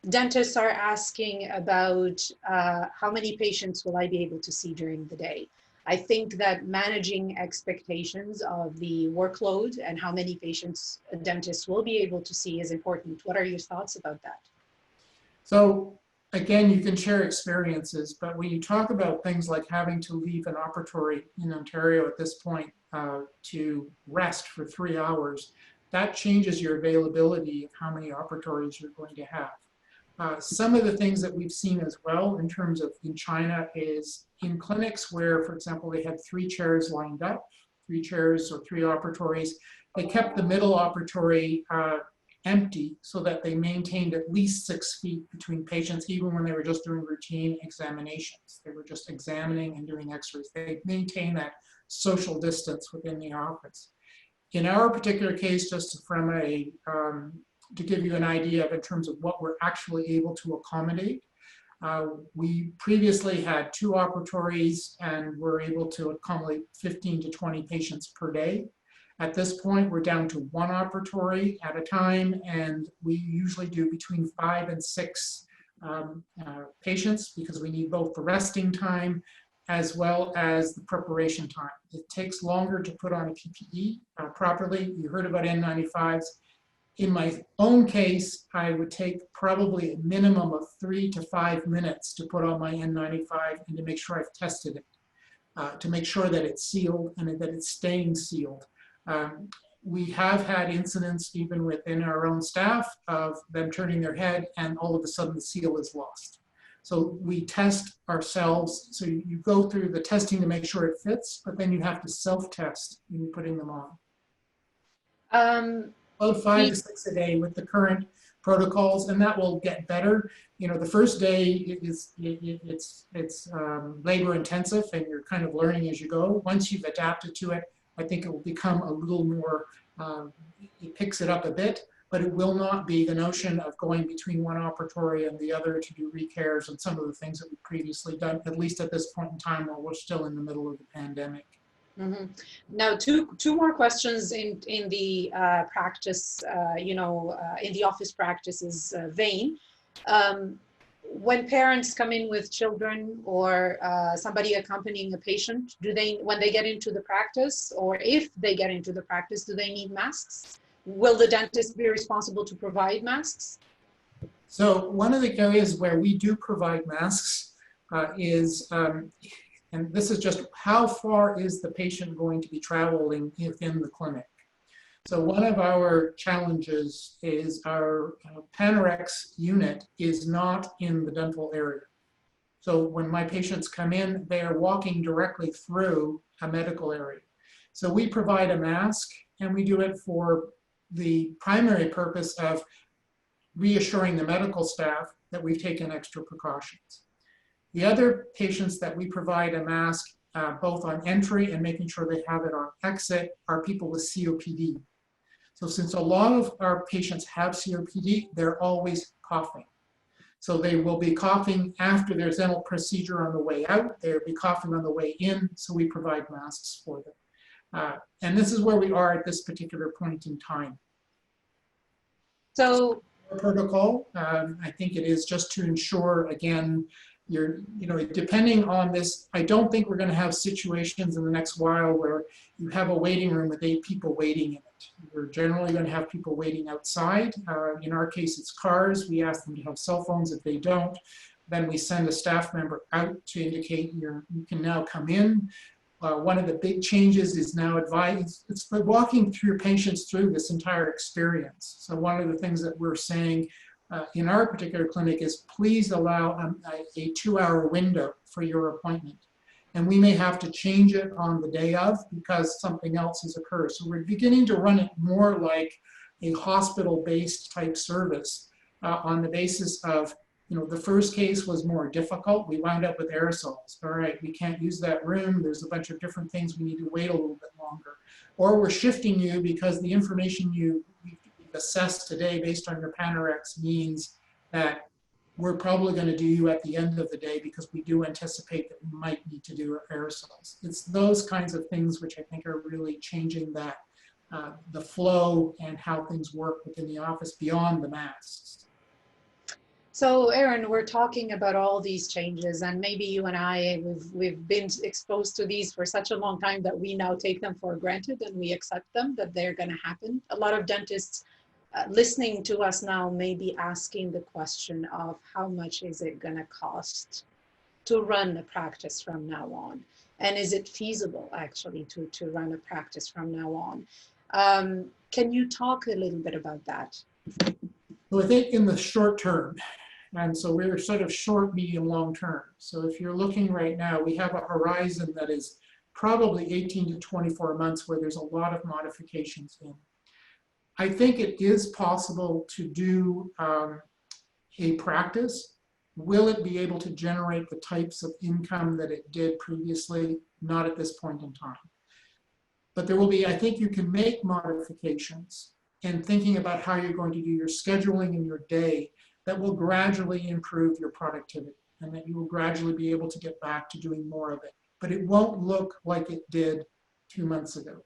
dentists are asking about how many patients will I be able to see during the day? I think that managing expectations of the workload and how many patients a dentist will be able to see is important. What are your thoughts about that? So again, you can share experiences, but when you talk about things like having to leave an operatory in Ontario at this point to rest for 3 hours, that changes your availability of how many operatories you're going to have. Some of the things that we've seen as well in terms of in China is in clinics where, for example, they had 3 chairs lined up, 3 chairs or 3 operatories, they kept the middle operatory empty so that they maintained at least 6 feet between patients, even when they were just doing routine examinations. They were just examining and doing x-rays. They maintained that social distance within the office. In our particular case, just from a, to give you an idea of in terms of what we're actually able to accommodate, we previously had 2 operatories and were able to accommodate 15 to 20 patients per day. At this point, we're down to 1 operatory at a time, and we usually do between 5 and 6 patients because we need both the resting time as well as the preparation time. It takes longer to put on a PPE properly. You heard about N95s. In my own case, I would take probably a minimum of 3 to 5 minutes to put on my N95 and to make sure I've tested it, to make sure that it's sealed and that it's staying sealed. We have had incidents even within our own staff of them turning their head and all of a sudden the seal is lost. So we test ourselves. So you go through the testing to make sure it fits, but then you have to self-test when you're putting them on. About 5 to 6 a day with the current protocols, and that will get better. You know, the first day it's labor intensive and you're kind of learning as you go. Once you've adapted to it, I think it will become a little more, it picks it up a bit, but it will not be the notion of going between one operatory and the other to do recares and some of the things that we've previously done, at least at this point in time while we're still in the middle of the pandemic. Mm-hmm. Now, two more questions in the practice, in the office practices vein. When parents come in with children or somebody accompanying a patient, when they get into the practice, or if they get into the practice, do they need masks? Will the dentist be responsible to provide masks? So one of the areas where we do provide masks is, and this is just how far is the patient going to be traveling within the clinic. So one of our challenges is our Panorex unit is not in the dental area. So when my patients come in, they are walking directly through a medical area. So we provide a mask, and we do it for the primary purpose of reassuring the medical staff that we've taken extra precautions. The other patients that we provide a mask both on entry and making sure they have it on exit are people with COPD. So since a lot of our patients have COPD, they're always coughing. So they will be coughing after their dental procedure on the way out, they'll be coughing on the way in, so we provide masks for them. And this is where we are at this particular point in time. So protocol, I think it is just to ensure, again, depending on this, I don't think we're going to have situations in the next while where you have a waiting room with 8 people waiting in it. We're generally going to have people waiting outside. In our case, it's cars. We ask them to have cell phones. If they don't, then we send a staff member out to indicate you can now come in. One of the big changes is now it's walking through patients through this entire experience. So one of the things that we're saying in our particular clinic is please allow a 2-hour window for your appointment. And we may have to change it on the day of because something else has occurred. So we're beginning to run it more like a hospital-based type service on the basis of, the first case was more difficult. We wound up with aerosols. All right, we can't use that room. There's a bunch of different things. We need to wait a little bit longer. Or we're shifting you because the information you've assessed today based on your Panorex means that we're probably going to do you at the end of the day because we do anticipate that we might need to do aerosols. It's those kinds of things which I think are really changing that, the flow and how things work within the office beyond the masks. So Erin, we're talking about all these changes, and maybe you and I, we've been exposed to these for such a long time that we now take them for granted and we accept them, that they're going to happen. A lot of dentists listening to us now may be asking the question of how much is it going to cost to run a practice from now on? And is it feasible actually to run a practice from now on? Can you talk a little bit about that? Well, I think in the short term, and so we're sort of short, medium, long term. So if you're looking right now, we have a horizon that is probably 18 to 24 months where there's a lot of modifications in. I think it is possible to do a practice. Will it be able to generate the types of income that it did previously? Not at this point in time. But there will be, I think you can make modifications and thinking about how you're going to do your scheduling in your day that will gradually improve your productivity and that you will gradually be able to get back to doing more of it. But it won't look like it did 2 months ago.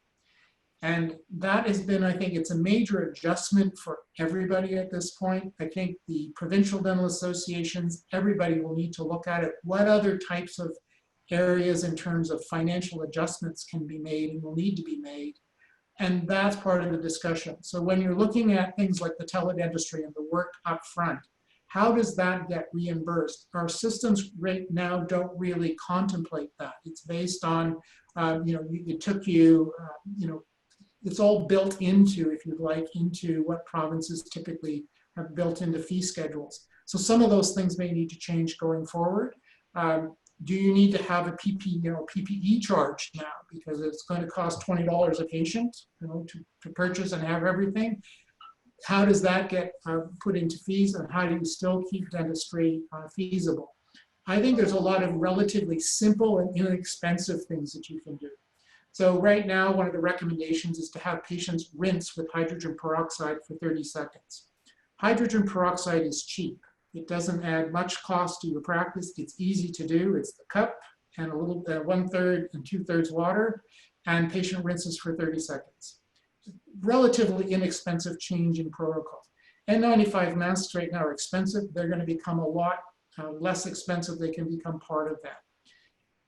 And that has been, I think, it's a major adjustment for everybody at this point. I think the provincial dental associations, everybody will need to look at it. What other types of areas in terms of financial adjustments can be made and will need to be made? And that's part of the discussion. So when you're looking at things like the teledentistry and the work up front, how does that get reimbursed? Our systems right now don't really contemplate that. It's based on, it took you, it's all built into, if you'd like, into what provinces typically have built into fee schedules. So some of those things may need to change going forward. Do you need to have a PPE charge now because it's going to cost $20 a patient, to purchase and have everything? How does that get put into fees, and how do you still keep dentistry feasible? I think there's a lot of relatively simple and inexpensive things that you can do. So right now, one of the recommendations is to have patients rinse with hydrogen peroxide for 30 seconds. Hydrogen peroxide is cheap. It doesn't add much cost to your practice. It's easy to do. It's the cup and a little 1/3 and 2/3 water, and patient rinses for 30 seconds. Relatively inexpensive change in protocol. N95 masks right now are expensive. They're going to become a lot less expensive. They can become part of that.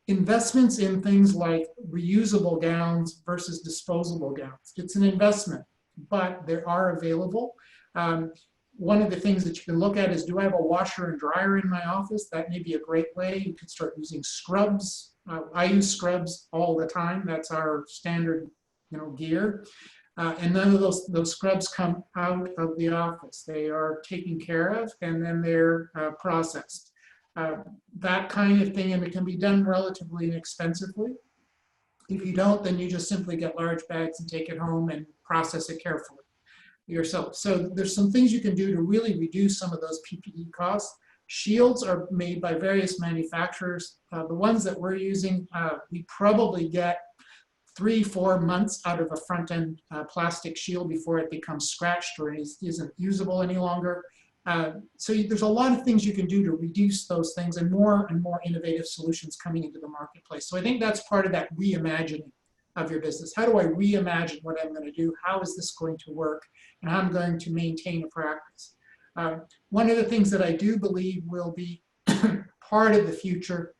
Investments in things like reusable gowns versus disposable gowns. It's an investment, but they are available. One of the things that you can look at is, do I have a washer and dryer in my office? That may be a great way. You could start using scrubs. I use scrubs all the time. That's our standard, gear. And none of those scrubs come out of the office. They are taken care of and then they're processed. That kind of thing, and it can be done relatively inexpensively. If you don't, then you just simply get large bags and take it home and process it carefully yourself. So there's some things you can do to really reduce some of those PPE costs. Shields are made by various manufacturers. The ones that we're using, we probably get 3-4 months out of a front-end plastic shield before it becomes scratched or isn't usable any longer. So there's a lot of things you can do to reduce those things, and more innovative solutions coming into the marketplace. So I think that's part of that reimagining of your business. How do I reimagine what I'm going to do? How is this going to work? And how I'm going to maintain a practice. One of the things that I do believe will be part of the future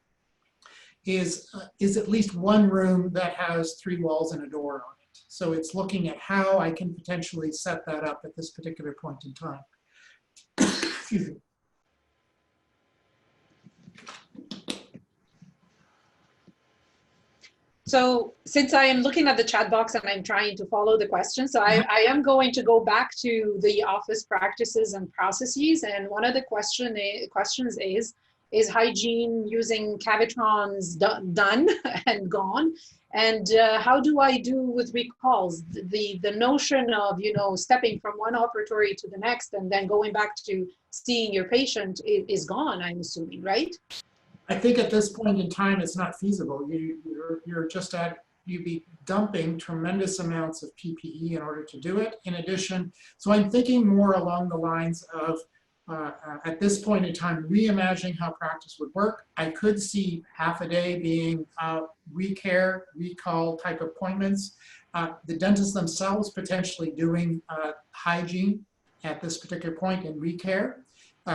is at least one room that has 3 walls and a door on it. So it's looking at how I can potentially set that up at this particular point in time. Excuse me. So since I am looking at the chat box and I'm trying to follow the question, so I am going to go back to the office practices and processes. And one of the questions is hygiene using Cavitrons done and gone? And how do I do with recalls? The notion of, stepping from one operatory to the next and then going back to seeing your patient is gone, I'm assuming, right? I think at this point in time, it's not feasible. You're just at you'd be dumping tremendous amounts of PPE in order to do it. In addition, so I'm thinking more along the lines of, at this point in time, reimagining how practice would work. I could see half a day being recare, recall type appointments. The dentists themselves potentially doing hygiene at this particular point in recare,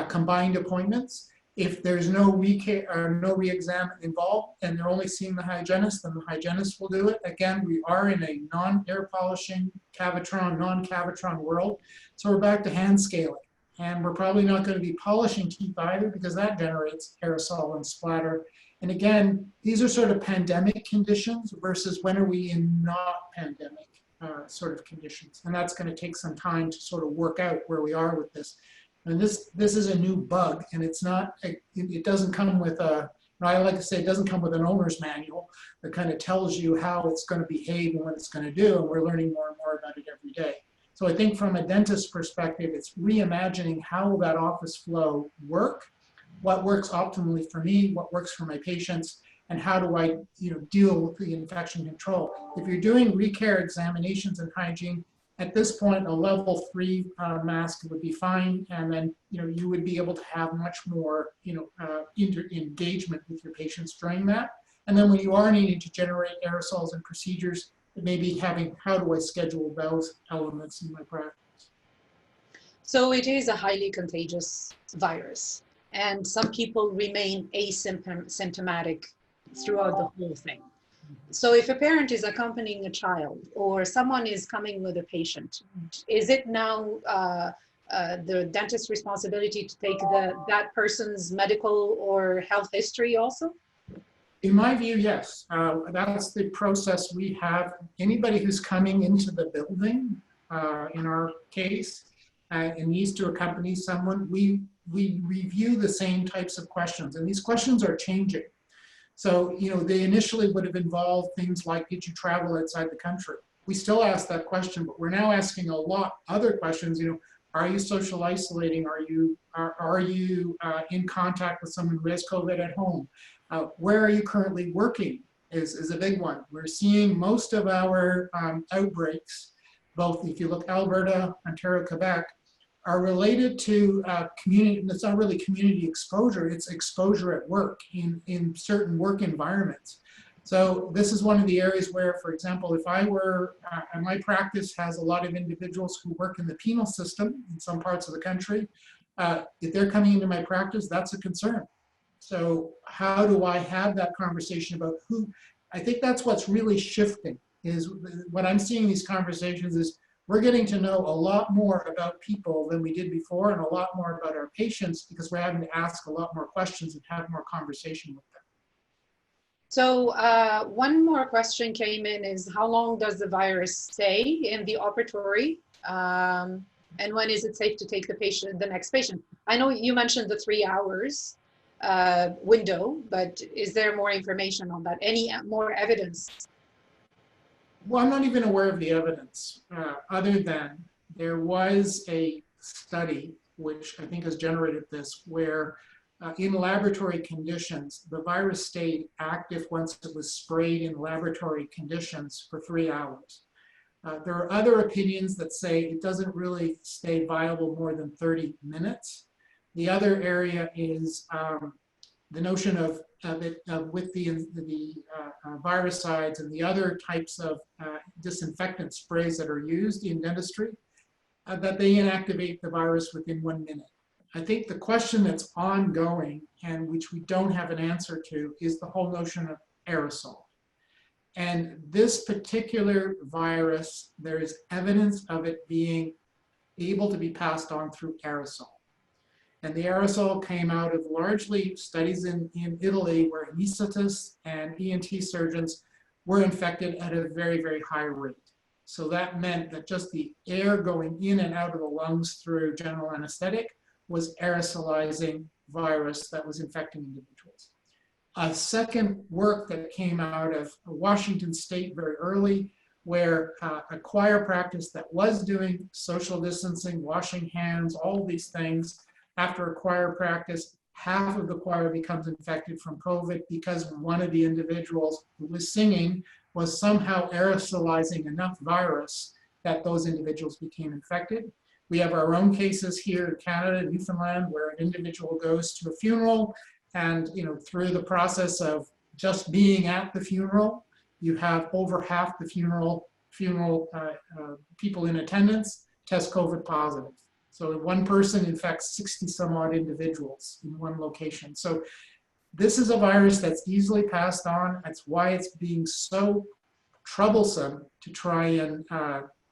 combined appointments. If there's no recare or no re-exam involved and they're only seeing the hygienist, then the hygienist will do it. Again, we are in a non-air polishing, Cavitron, non-Cavitron world. So we're back to hand scaling. And we're probably not going to be polishing teeth either because that generates aerosol and splatter. And again, these are sort of pandemic conditions versus when are we in not pandemic sort of conditions. And that's going to take some time to sort of work out where we are with this. And this is a new bug, and it's not, it doesn't come with a, I like to say it doesn't come with an owner's manual that kind of tells you how it's going to behave and what it's going to do, and we're learning more and more about it every day. So I think from a dentist perspective, it's reimagining how will that office flow work, what works optimally for me, what works for my patients, and how do I deal with the infection control. If you're doing recare examinations and hygiene, at this point, a level 3 mask would be fine, and then you would be able to have much more engagement with your patients during that. And then when you are needing to generate aerosols and procedures, maybe having how do I schedule those elements in my practice. So it is a highly contagious virus, and some people remain asymptomatic throughout the whole thing. So if a parent is accompanying a child or someone is coming with a patient, is it now the dentist's responsibility to take that person's medical or health history also? In my view, yes. That's the process we have. Anybody who's coming into the building, in our case, and needs to accompany someone, we review the same types of questions. And these questions are changing. So, they initially would have involved things like, did you travel outside the country? We still ask that question, but we're now asking a lot other questions. Are you social isolating? Are you in contact with someone who has COVID at home? Where are you currently working is a big one. We're seeing most of our outbreaks, both if you look Alberta, Ontario, Quebec, are related to community. It's not really community exposure, it's exposure at work in certain work environments. So this is one of the areas where, for example, if I were, my practice has a lot of individuals who work in the penal system in some parts of the country. If they're coming into my practice, that's a concern. So how do I have that conversation about who? I think that's what's really shifting, is what I'm seeing in these conversations is we're getting to know a lot more about people than we did before, and a lot more about our patients, because we're having to ask a lot more questions and have more conversation with them. So one more question came in is, how long does the virus stay in the operatory? And when is it safe to take the next patient? I know you mentioned the 3 hours window, but is there more information on that? Any more evidence? Well, I'm not even aware of the evidence, other than there was a study, which I think has generated this, where in laboratory conditions, the virus stayed active once it was sprayed in laboratory conditions for 3 hours. There are other opinions that say it doesn't really stay viable more than 30 minutes. The other area is the notion of with the virucides and the other types of disinfectant sprays that are used in dentistry, that they inactivate the virus within 1 minute. I think the question that's ongoing, and which we don't have an answer to, is the whole notion of aerosol. And this particular virus, there is evidence of it being able to be passed on through aerosol. And the aerosol came out of largely studies in Italy, where anesthetists and ENT surgeons were infected at a very, very high rate. So that meant that just the air going in and out of the lungs through general anesthetic was aerosolizing virus that was infecting individuals. A second work that came out of Washington State very early, where a choir practice that was doing social distancing, washing hands, all these things, after a choir practice, half of the choir becomes infected from COVID because one of the individuals who was singing was somehow aerosolizing enough virus that those individuals became infected. We have our own cases here in Canada, Newfoundland, where an individual goes to a funeral and, through the process of just being at the funeral, you have over half the funeral people in attendance test COVID positive. So one person infects 60 some odd individuals in one location. So this is a virus that's easily passed on. That's why it's being so troublesome to try and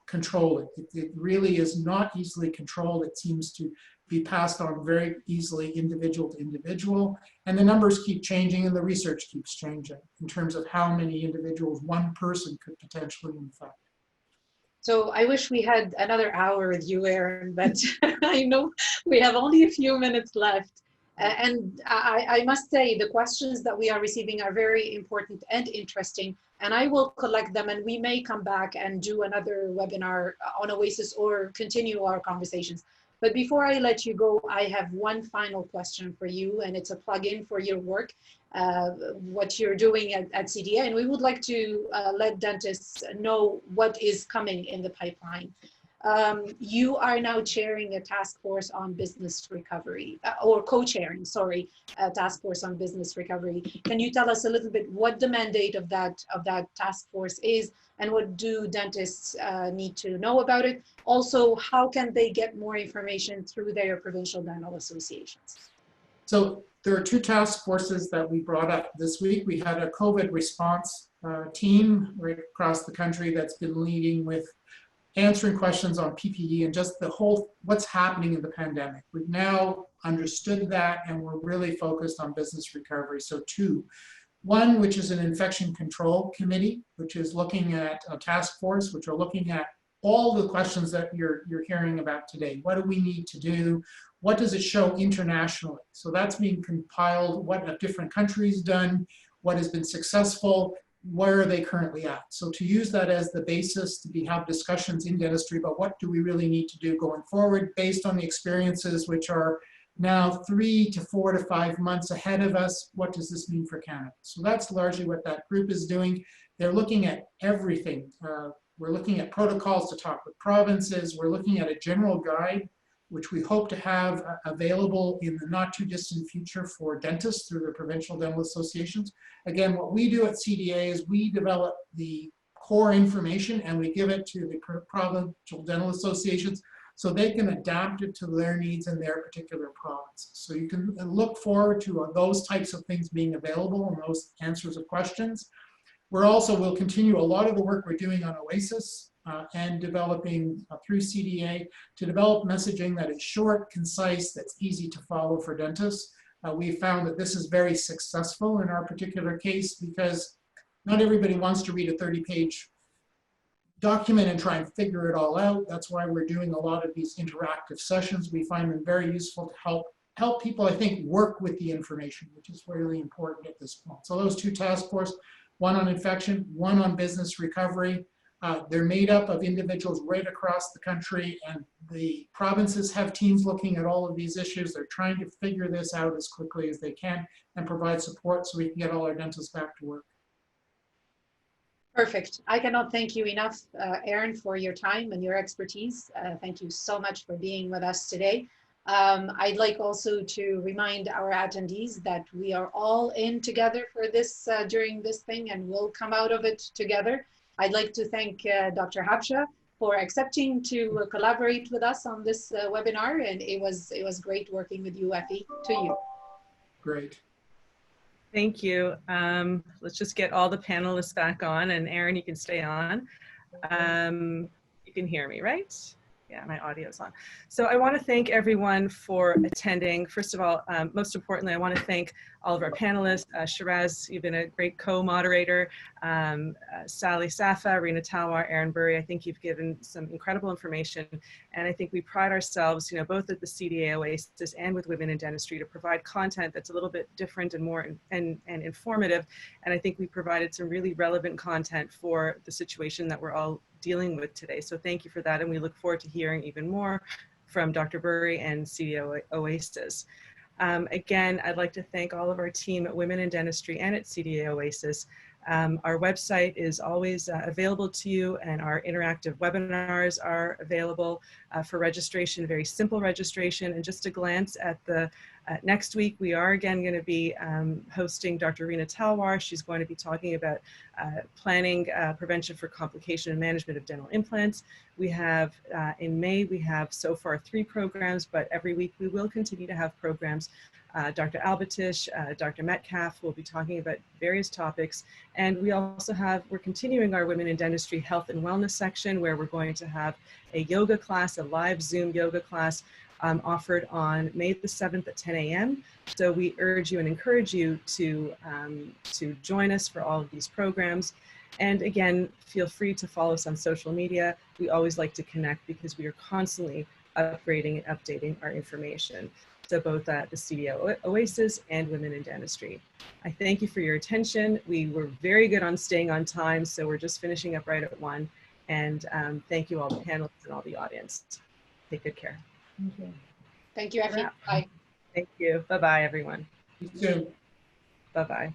control it. It really is not easily controlled. It seems to be passed on very easily individual to individual. And the numbers keep changing and the research keeps changing in terms of how many individuals one person could potentially infect. So I wish we had another hour with you, Aaron, but I know we have only a few minutes left. And I must say the questions that we are receiving are very important and interesting, and I will collect them, and we may come back and do another webinar on Oasis or continue our conversations. But before I let you go, I have one final question for you, and it's a plug-in for your work, what you're doing at CDA, and we would like to let dentists know what is coming in the pipeline. You are now chairing a task force on business recovery, or co-chairing, sorry, a task force on business recovery. Can you tell us a little bit what the mandate of that task force is, and what do dentists need to know about it? Also, how can they get more information through their provincial dental associations? So there are two task forces that we brought up this week. We had a COVID response team right across the country that's been leading with answering questions on PPE and just the whole, what's happening in the pandemic. We've now understood that, and we're really focused on business recovery. So two, one, which is an infection control committee, which is looking at a task force, which are looking at all the questions that you're hearing about today. What do we need to do? What does it show internationally? So that's being compiled, what have different countries done, what has been successful, where are they currently at? So to use that as the basis to have discussions in dentistry about what do we really need to do going forward based on the experiences which are now 3 to 4 to 5 months ahead of us. What does this mean for Canada? So that's largely what that group is doing. They're looking at everything. We're looking at protocols to talk with provinces. We're looking at a general guide, which we hope to have available in the not too distant future for dentists through the provincial dental associations. Again, what we do at CDA is we develop the core information and we give it to the provincial dental associations so they can adapt it to their needs in their particular provinces. So you can look forward to those types of things being available and those answers of questions. We'll continue a lot of the work we're doing on Oasis and developing through CDA to develop messaging that is short, concise, that's easy to follow for dentists. We found that this is very successful in our particular case because not everybody wants to read a 30-page document and try and figure it all out. That's why we're doing a lot of these interactive sessions. We find them very useful to help people, I think, work with the information, which is really important at this point. So those two task forces, one on infection, one on business recovery. They're made up of individuals right across the country, and the provinces have teams looking at all of these issues. They're trying to figure this out as quickly as they can and provide support so we can get all our dentists back to work. Perfect. I cannot thank you enough, Aaron, for your time and your expertise. Thank you so much for being with us today. I'd like also to remind our attendees that we are all in together for this during this thing, and we'll come out of it together. I'd like to thank Dr. Habsha for accepting to collaborate with us on this webinar, and it was great working with you, Effie. To you. Great. Thank you. Let's just get all the panelists back on, and Aaron, you can stay on. You can hear me, right? Yeah, my audio's on. So I want to thank everyone for attending. First of all, most importantly, I want to thank all of our panelists. Shiraz, you've been a great co-moderator. Sally Safa, Rena Talwar, Aaron Burry, I think you've given some incredible information. And I think we pride ourselves, both at the CDA Oasis and with Women in Dentistry to provide content that's a little bit different and more and informative. And I think we provided some really relevant content for the situation that we're all dealing with today. So thank you for that. And we look forward to hearing even more from Dr. Burry and CDA Oasis. Again, I'd like to thank all of our team at Women in Dentistry and at CDA Oasis. Our website is always available to you, and our interactive webinars are available for registration, very simple registration. And just a glance at the next week, we are again going to be hosting Dr. Reena Talwar. She's going to be talking about planning prevention for complication and management of dental implants. We have, in May, we have so far 3 programs, but every week we will continue to have programs. Dr. Albatish, Dr. Metcalf will be talking about various topics. And we also have, we're continuing our Women in Dentistry Health and Wellness section, where we're going to have a yoga class, a live Zoom yoga class offered on May the 7th at 10 a.m. So we urge you and encourage you to join us for all of these programs. And again, feel free to follow us on social media. We always like to connect because we are constantly upgrading and updating our information. So both at the CDA Oasis and Women in Dentistry. I thank you for your attention. We were very good on staying on time, so we're just finishing up right at 1. And thank you all the panelists and all the audience. Take good care. Thank you. Thank you, Effie. Bye. Thank you. Bye-bye, everyone. You too. Bye-bye.